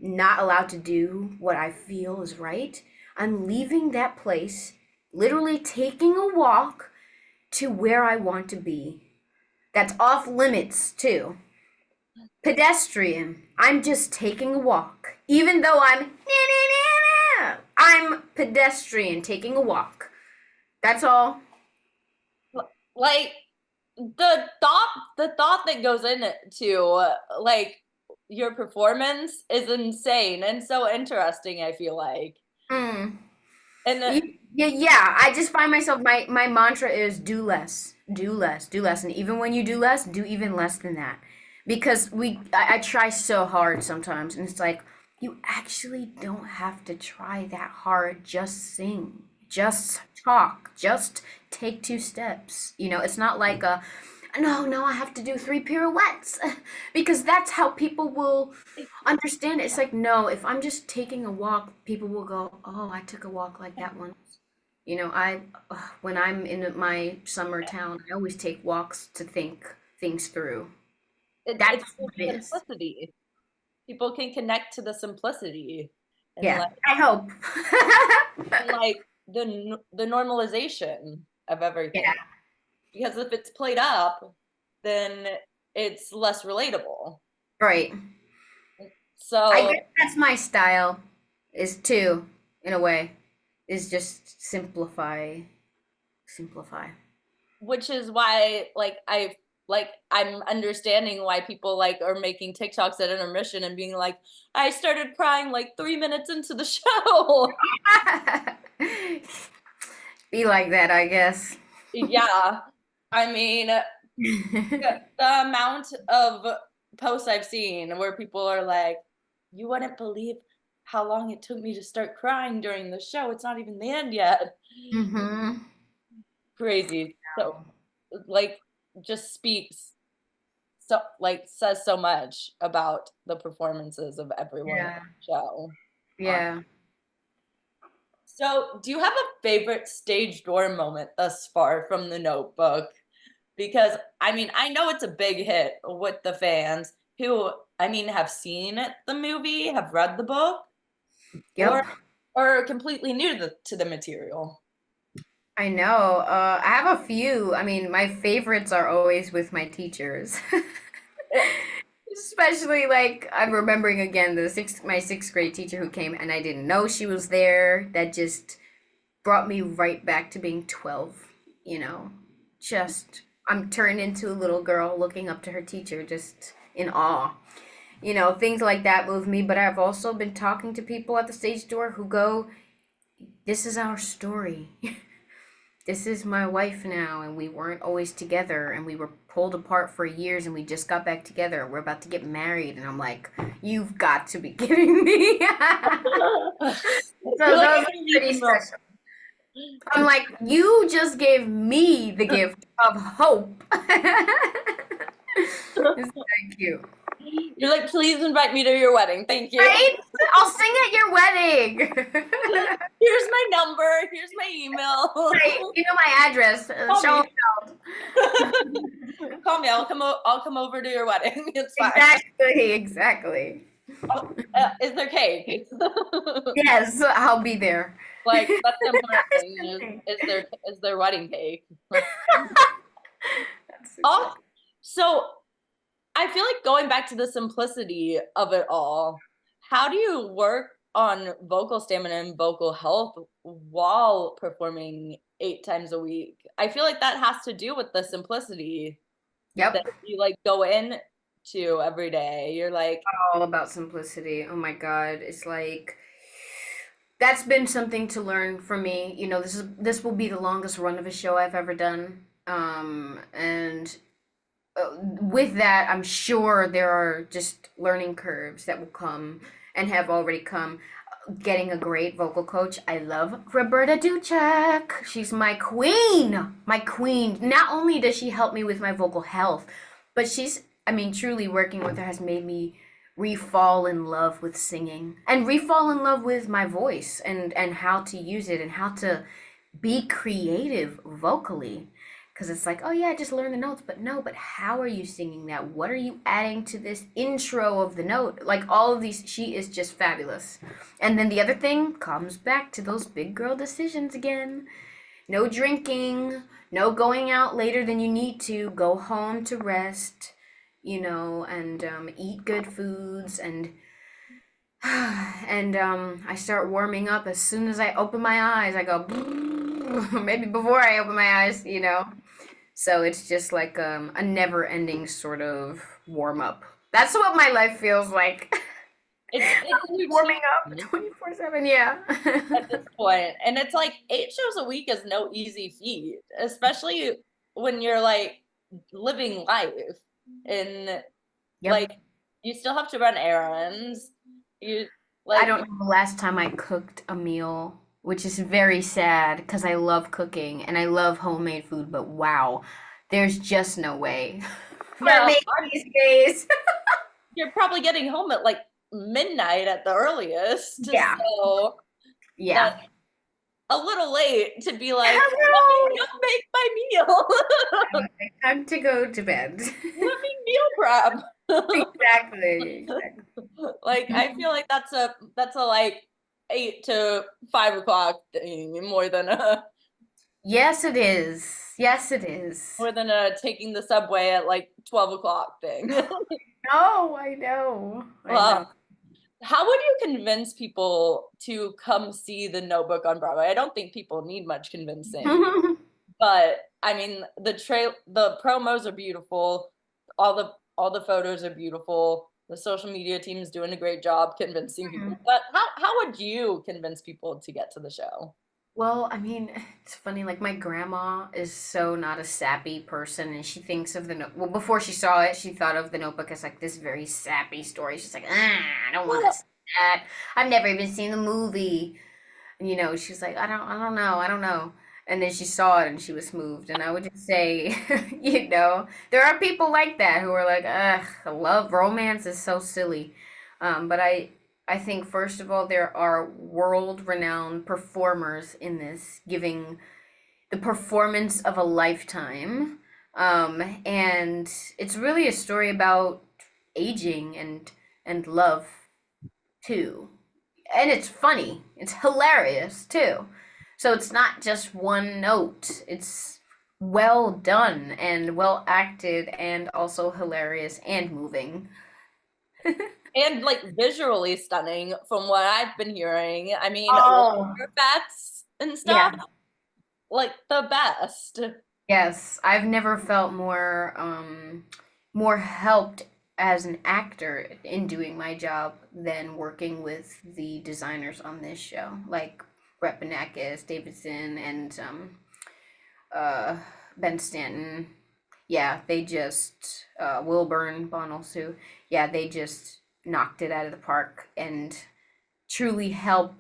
not allowed to do what I feel is right. I'm leaving that place, literally taking a walk to where I want to be. That's off limits too. Pedestrian. I'm just taking a walk. Even though I'm pedestrian taking a walk. That's all. Like the thought that goes into like your performance is insane and so interesting, I feel like. And I just find myself, my mantra is do less, and even when you do less, do even less than that, because I try so hard sometimes, and it's like, you actually don't have to try that hard, just sing. just talk, just take 2 steps. It's not like no, I have to do 3 pirouettes because that's how people will understand it. It's like, no, if I'm just taking a walk, people will go, oh, I took a walk like that once. When I'm in my summer town, I always take walks to think things through. It's That's what it is. simplicity. People can connect to the simplicity and Yeah, I hope. like the normalization of everything. Yeah, Because if it's played up, then it's less relatable. right. I So, guess that's my style, is to, in a way, is just simplify. which is why I'm understanding why people like are making TikToks at intermission and being like, I started crying like 3 minutes into the show. Be like that, I guess. Yeah. I mean, the amount of posts I've seen where people are like, you wouldn't believe how long it took me to start crying during the show. It's not even the end yet. Mm-hmm. Crazy. So, like, just speaks says so much about the performances of everyone on Yeah. the show. Yeah. So, do you have a favorite stage door moment thus far from The Notebook? Because I mean, I know it's a big hit with the fans who, I mean, have seen the movie, have read the book, or Yep. are completely new to the material. I know. I have a few. I mean, my favorites are always with my teachers. Especially like I'm remembering again my sixth grade teacher who came and I didn't know she was there. That just brought me right back to being 12, you know. Just I'm turned into a little girl looking up to her teacher just in awe. Things like that move me, but I've also been talking to people at the stage door who go, "This is our story." This is my wife now, and we weren't always together, and we were pulled apart for years, and we just got back together. We're about to get married, and I'm like, you've got to be kidding me. So You're like, those are pretty special. I'm like, you just gave me the gift of hope. It's very cute. you're like, please invite me to your wedding. Thank you. Right? I'll sing at your wedding. Here's my number. Here's my email. Right. You know my address. Show Call me. I'll come over to your wedding. It's fine. Exactly. Oh, is there cake? Yes, I'll be there. Like that's the important thing. Is their wedding cake? Oh, so I feel like going back to the simplicity of it all, how do you work on vocal stamina and vocal health while performing 8 times a week? I feel like that has to do with the simplicity Yep. that you like go in to every day. You're like, All about simplicity. Oh my God. It's like that's been something to learn for me. This will be the longest run of a show I've ever done. And with that, I'm sure there are just learning curves that will come and have already come. Getting a great vocal coach. I love Roberta Duchek. She's my queen. My queen. Not only does she help me with my vocal health, but truly working with her has made me re-fall in love with singing and re-fall in love with my voice and how to use it and how to be creative vocally. Because it's like, oh yeah, just learn the notes. But no, but how are you singing that? What are you adding to this intro of the note? Like all of these, she is just fabulous. And then the other thing comes back to those big girl decisions again. No drinking, no going out later than you need to, go home to rest, and eat good foods and I start warming up as soon as I open my eyes. I go, maybe before I open my eyes, So it's just like a never-ending sort of warm-up. That's what my life feels like. it's warming up 24/7, yeah. at this point. And it's like 8 shows a week is no easy feat, especially when you're like living life and Yep. like you still have to run errands. You I don't know the last time I cooked a meal which is very sad because I love cooking and I love homemade food, but wow, there's just no way for Well, me these days. you're probably getting home at like midnight at the earliest, Yeah, so yeah. that's a little late to be like, let me Hello. go make my meal. Time to go to bed. Let me meal prep. Exactly, exactly. Like I feel like that's a like 8 to 5 o'clock thing more than a Yes, it is. Yes, it is. taking the subway at like 12 o'clock thing. No, I know. I know. Well, how would you convince people to come see The Notebook on Broadway? I don't think people need much convincing, but I mean the promos are beautiful, all the photos are beautiful. The social media team is doing a great job convincing people. But how would you convince people to get to the show? Well, I mean, it's funny. Like my grandma is so not a sappy person, and she thinks of the well before she saw it, she thought of the Notebook as like this very sappy story. She's like, I don't want to see that. I've never even seen the movie. And, she's like, I don't know. And then she saw it and she was moved. And I would just say, there are people like that who are like, ugh, love romance is so silly. But I think first of all, there are world-renowned performers in this, giving the performance of a lifetime. And it's really a story about aging and love too. And it's funny. It's hilarious too. So it's not just one note. It's well done and well acted and also hilarious and moving. And like visually stunning from what I've been hearing. I mean, Oh, effects and yeah. stuff, like the best. Yes, I've never felt more helped as an actor in doing my job than working with the designers on this show, like Brett Benakis, Davidson, and uh Ben Stanton. Yeah, they just Wilburn Bonnell too. Yeah, they just knocked it out of the park and truly help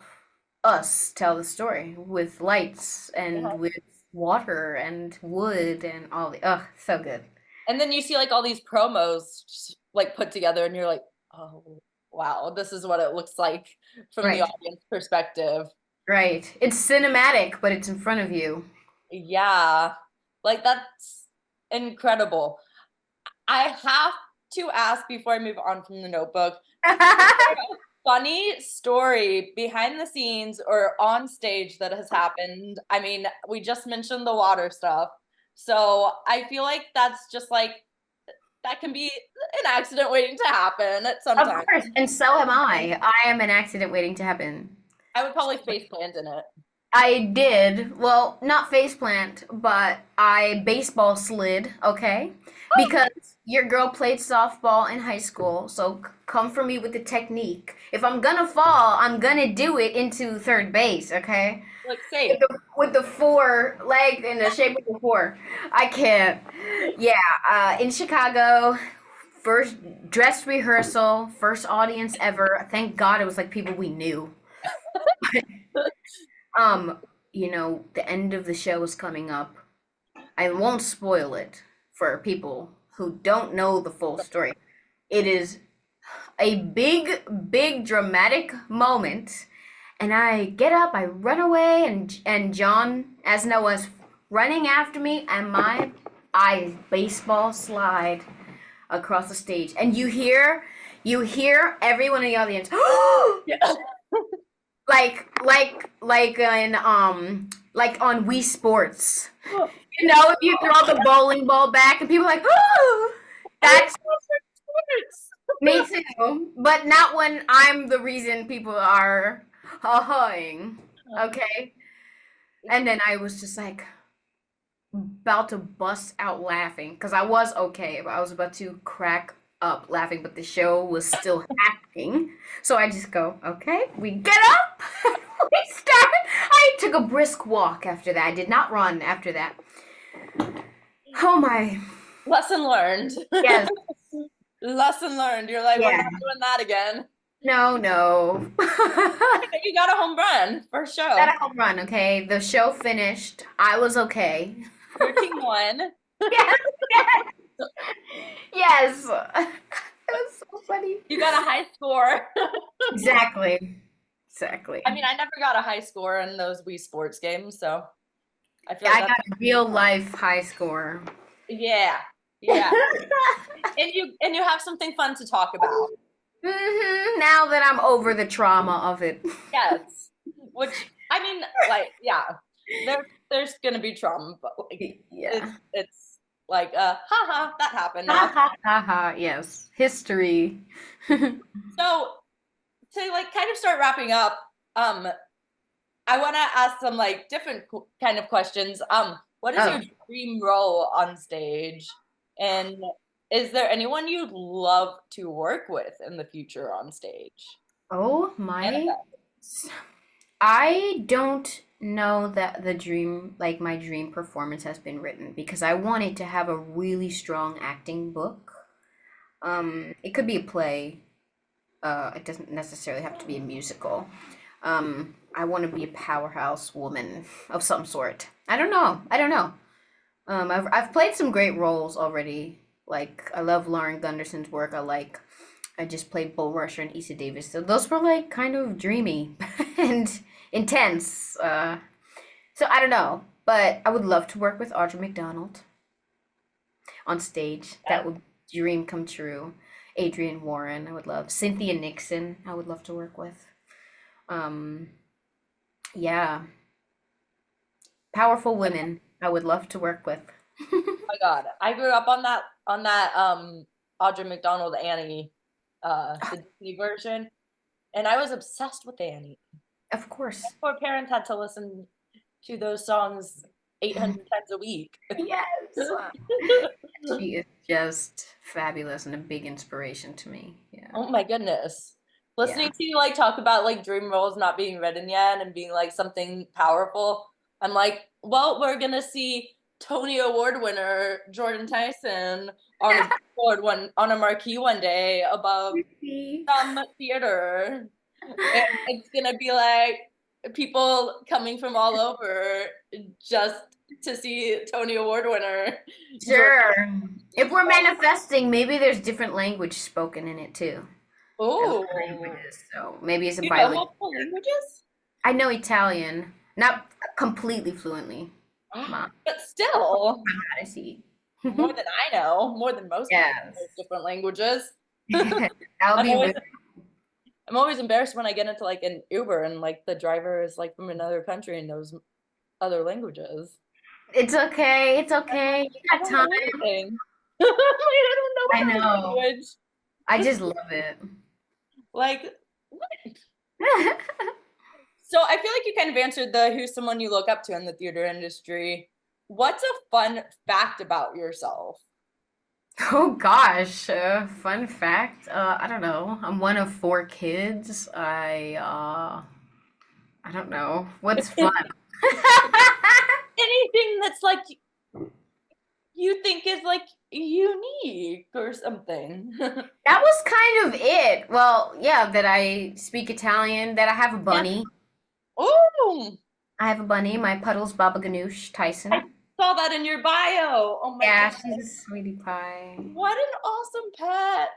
us tell the story with lights Yeah. and with water and wood and all the so good. And then you see like all these promos like put together, and you're like, oh wow, this is what it looks like from the Right. audience perspective. Right. It's cinematic, but it's in front of you. Yeah, like that's incredible. I have to ask before I move on from The Notebook, funny story behind the scenes or on stage that has happened. I mean, we just mentioned the water stuff. So I feel like that's just like that can be an accident waiting to happen at some Of time. course, and so am I. I am an accident waiting to happen. I would probably face plant in it. I did, well, not faceplant, but I baseball slid, okay? Because your girl played softball in high school, so come for me with the technique. If I'm gonna fall, I'm gonna do it into third base, okay? Like With safe. the four leg in the shape of the four. I can't. Yeah, in Chicago, first dress rehearsal, first audience ever. Thank God it was like people we knew. Um, the end of the show is coming up. I won't spoil it for people who don't know the full story. It is a big, big dramatic moment, and I get up, I run away, and John Asno was running after me, and I baseball slide across the stage, and you hear everyone in the audience. Yeah. Like on Wii Sports. If you throw the bowling ball back and people are like, oh, that's me too. But not when I'm the reason people are ha-haing. Okay. And then I was just like about to bust out laughing because I was okay, but I was about to crack up laughing, but the show was still happening. So I just go, okay, we get up, we start. I took a brisk walk after that. I did not run after that. Oh my. Lesson learned. Yes. Lesson learned. You're like, we're Yeah. not doing that again. No, no. You got a home run for Got sure. a home run, okay? The show finished. I was okay. Your team won. Yes, yes, yes. It was so funny. You got a high score. Exactly. Exactly. I mean, I never got a high score in those Wii Sports games, so I feel Yeah, like I got that's a real life high score. yeah, yeah. And you have something fun to talk about. Now that I'm over the trauma of it. Yes. Which I mean, like, yeah, there's gonna be trauma, but like Yeah. it's like haha, that happened Ha now. ha ha ha. Yes. History. So to like kind of start wrapping up, I want to ask some like different kind of questions. What is Oh. your dream role on stage? And is there anyone you'd love to work with in the future on stage? Oh my. I don't know that my dream performance has been written because I wanted to have a really strong acting book. It could be a play. It doesn't necessarily have to be a musical. I want to be a powerhouse woman of some sort. I don't know. I don't know. I've played some great roles already. Like I love Lauren Gunderson's work. I just played Bulrusher and Issa Davis. So those were like kind of dreamy and intense. So I don't know, but I would love to work with Audra McDonald on stage. That would dream come true. Adrienne Warren, I would love. Cynthia Nixon, I would love to work with. Um, yeah, powerful women, I would love to work with. My God, I grew up on that Audra McDonald Annie, the Disney version, and I was obsessed with Annie. Of course. My poor parents had to listen to those songs 800 times a week. Yes. She is just fabulous and a big inspiration to me. Yeah. Oh my goodness. Yeah. Listening to you like talk about like dream roles not being written yet and being like something powerful, I'm like, well, we're gonna see Tony Award winner Jordan Tyson on a board on a marquee one day above some theater. And it's gonna be like people coming from all over just to see Tony Award winner Jordan. Sure. If we're manifesting, maybe there's different language spoken in it too. Other Oh, languages. So maybe it's a you know bilingual. multiple languages? I know Italian, not completely fluently. Mom, But still, I see. more than I know, more than most people know Yes. different languages. I'll I'm be always with I'm always embarrassed when I get into like an Uber and like the driver is like from another country and knows other languages. It's okay. It's okay. You I got don't time. know anything. I don't I know another know. language. I just love it. Like, what? So I feel like you kind of answered the who's someone you look up to in the theater industry. What's a fun fact about yourself? Oh gosh, fun fact. I don't know. I'm one of four kids. I don't know. What's fun? Anything that's like you think is like unique or something. That was kind of it. Well, yeah, that I speak Italian, that I have a Yeah. bunny. Oh, I have a bunny, my Puddles Baba Ganoush, I Tyson. saw that in your bio. Oh my Yeah, she's a goodness. sweetie pie. What an awesome pet.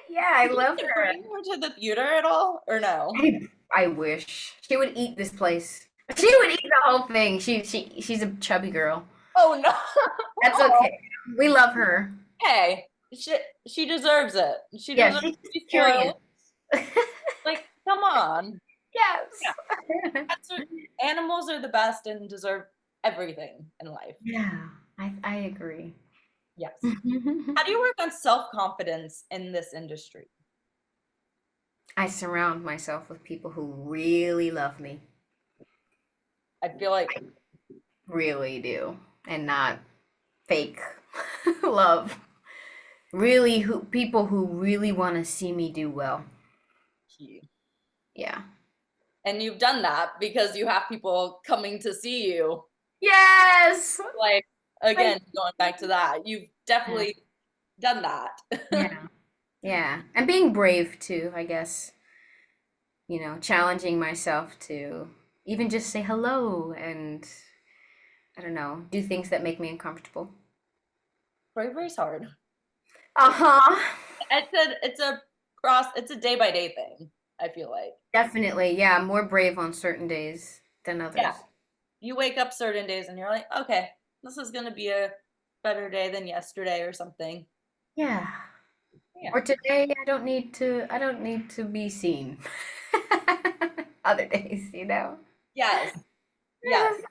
Yeah, I Do you love get to her. bring her to the theater at all or no? I wish she would eat this place. She would eat the whole thing. She's a chubby girl. Oh no. That's Oh, okay. We love her. hey, she deserves it. She Yeah, deserves she's to be curious. spoiled. Like, come on. Yeah, Yes. animals are the best and deserve everything in life. Yeah, I agree. Yes. How do you work on self-confidence in this industry? I surround myself with people who really love me, I feel like really do, and not fake love. Really, who people who really want to see me do well. key. Yeah. And you've done that because you have people coming to see you. Yes. Like, I, again, going back to that, you've yeah. definitely done that. Yeah. Yeah. And being brave too, I guess. Challenging myself to even just say hello and I don't know, do things that make me uncomfortable. Bravery's hard. Uh-huh. It's a day by day thing, I feel like. Definitely. Yeah, I'm more brave on certain days than Yeah. others. You wake up certain days and you're like, okay, this is gonna be a better day than yesterday or something. Yeah. Yeah. Or today I don't need to be seen. Other days. Yes. Yes.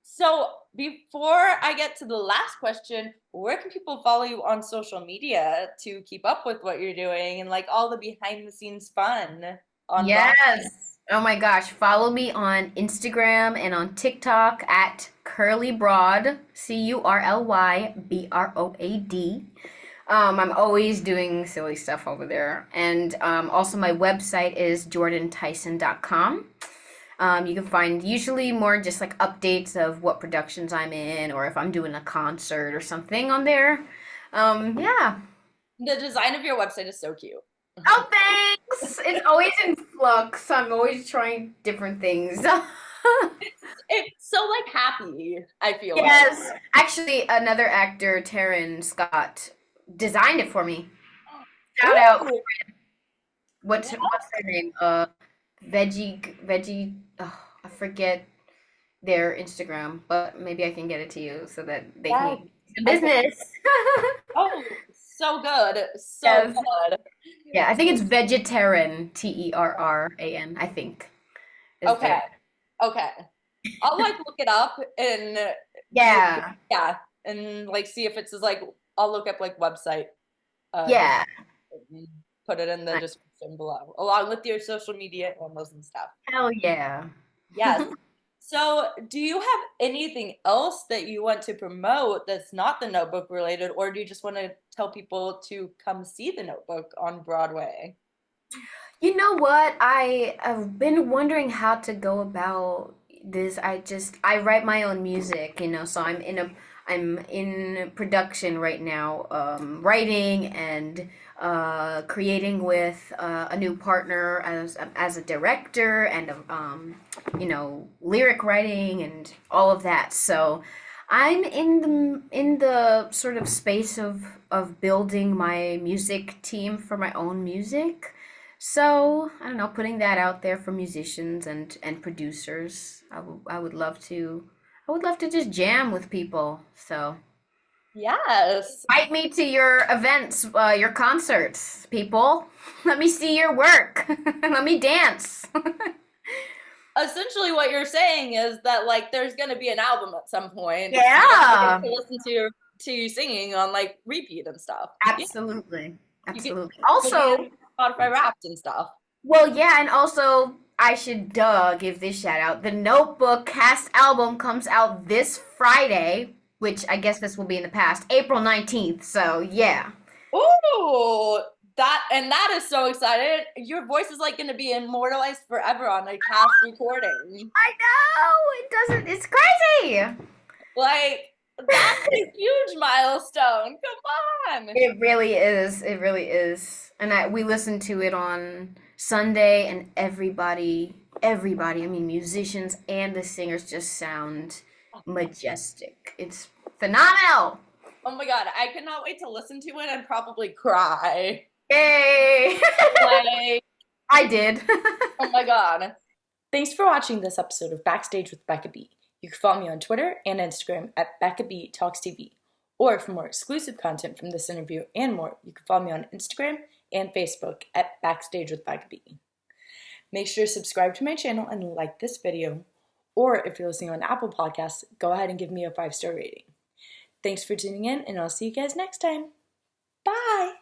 So before I get to the last question, where can people follow you on social media to keep up with what you're doing and like all the behind the scenes fun on Broadway? Yes. Oh my gosh. Follow me on Instagram and on TikTok at Curly Broad, CurlyBroad. I'm always doing silly stuff over there. And also my website is jordantyson.com. You can find usually more just like updates of what productions I'm in or if I'm doing a concert or something on there. Yeah. The design of your website is so cute. Oh, thanks. It's always in flux. I'm always trying different things. It's so like happy, I feel like. Yes. Actually, another actor, Taryn Scott, designed it for me. Shout out. Ooh, What's their name? Veggie. Oh, I forget their Instagram, but maybe I can get it to you so that they yes. can business. Oh, so good. So Yes. good. Yeah, I think it's vegetarian, Terran, I think is Okay. there. Okay. I'll like look it up and Yeah. yeah, and like see if it's like I'll look up like website Yeah. and put it in the description below, along with your social media handles and stuff. Hell yeah. Yes. So, do you have anything else that you want to promote that's not the Notebook related, or do you just want to tell people to come see the Notebook on Broadway? You know what? I have been wondering how to go about this. I write my own music, so I'm in production right now, writing and creating with a new partner as a director and lyric writing and all of that. So I'm in the sort of space of building my music team for my own music. So, I don't know, putting that out there for musicians and producers. I would love to just jam with people. So, Yes. invite me to your events, your concerts, people. Let me see your work. Let me dance. Essentially, what you're saying is that like there's gonna be an album at some point. Yeah. To listen to you singing on like repeat and stuff. Yeah, Absolutely. you get Absolutely. put it Also, in Spotify Wrapped and stuff. well, yeah, and also I should give this shout out. The Notebook cast album comes out this Friday, which I guess this will be in the past, April 19th. So, yeah. Ooh, that is so excited. Your voice is like gonna be immortalized forever on a cast recording. I know. It's crazy. Like that's a huge milestone. Come on. It really is. It really is. And we listened to it on Sunday and everybody, I mean musicians and the singers just sound majestic. It's phenomenal. Oh my god, I cannot wait to listen to it and probably cry. Yay. Like, I did. oh my god. Thanks for watching this episode of Backstage with Becca B. You can follow me on Twitter and Instagram at Becca B Talks TV. Or for more exclusive content from this interview and more, you can follow me on Instagram and Facebook at Backstage with Becca B. Make sure to subscribe to my channel and like this video. Or if you're listening on Apple Podcasts, go ahead and give me a 5-star rating. Thanks for tuning in, and I'll see you guys next time. Bye!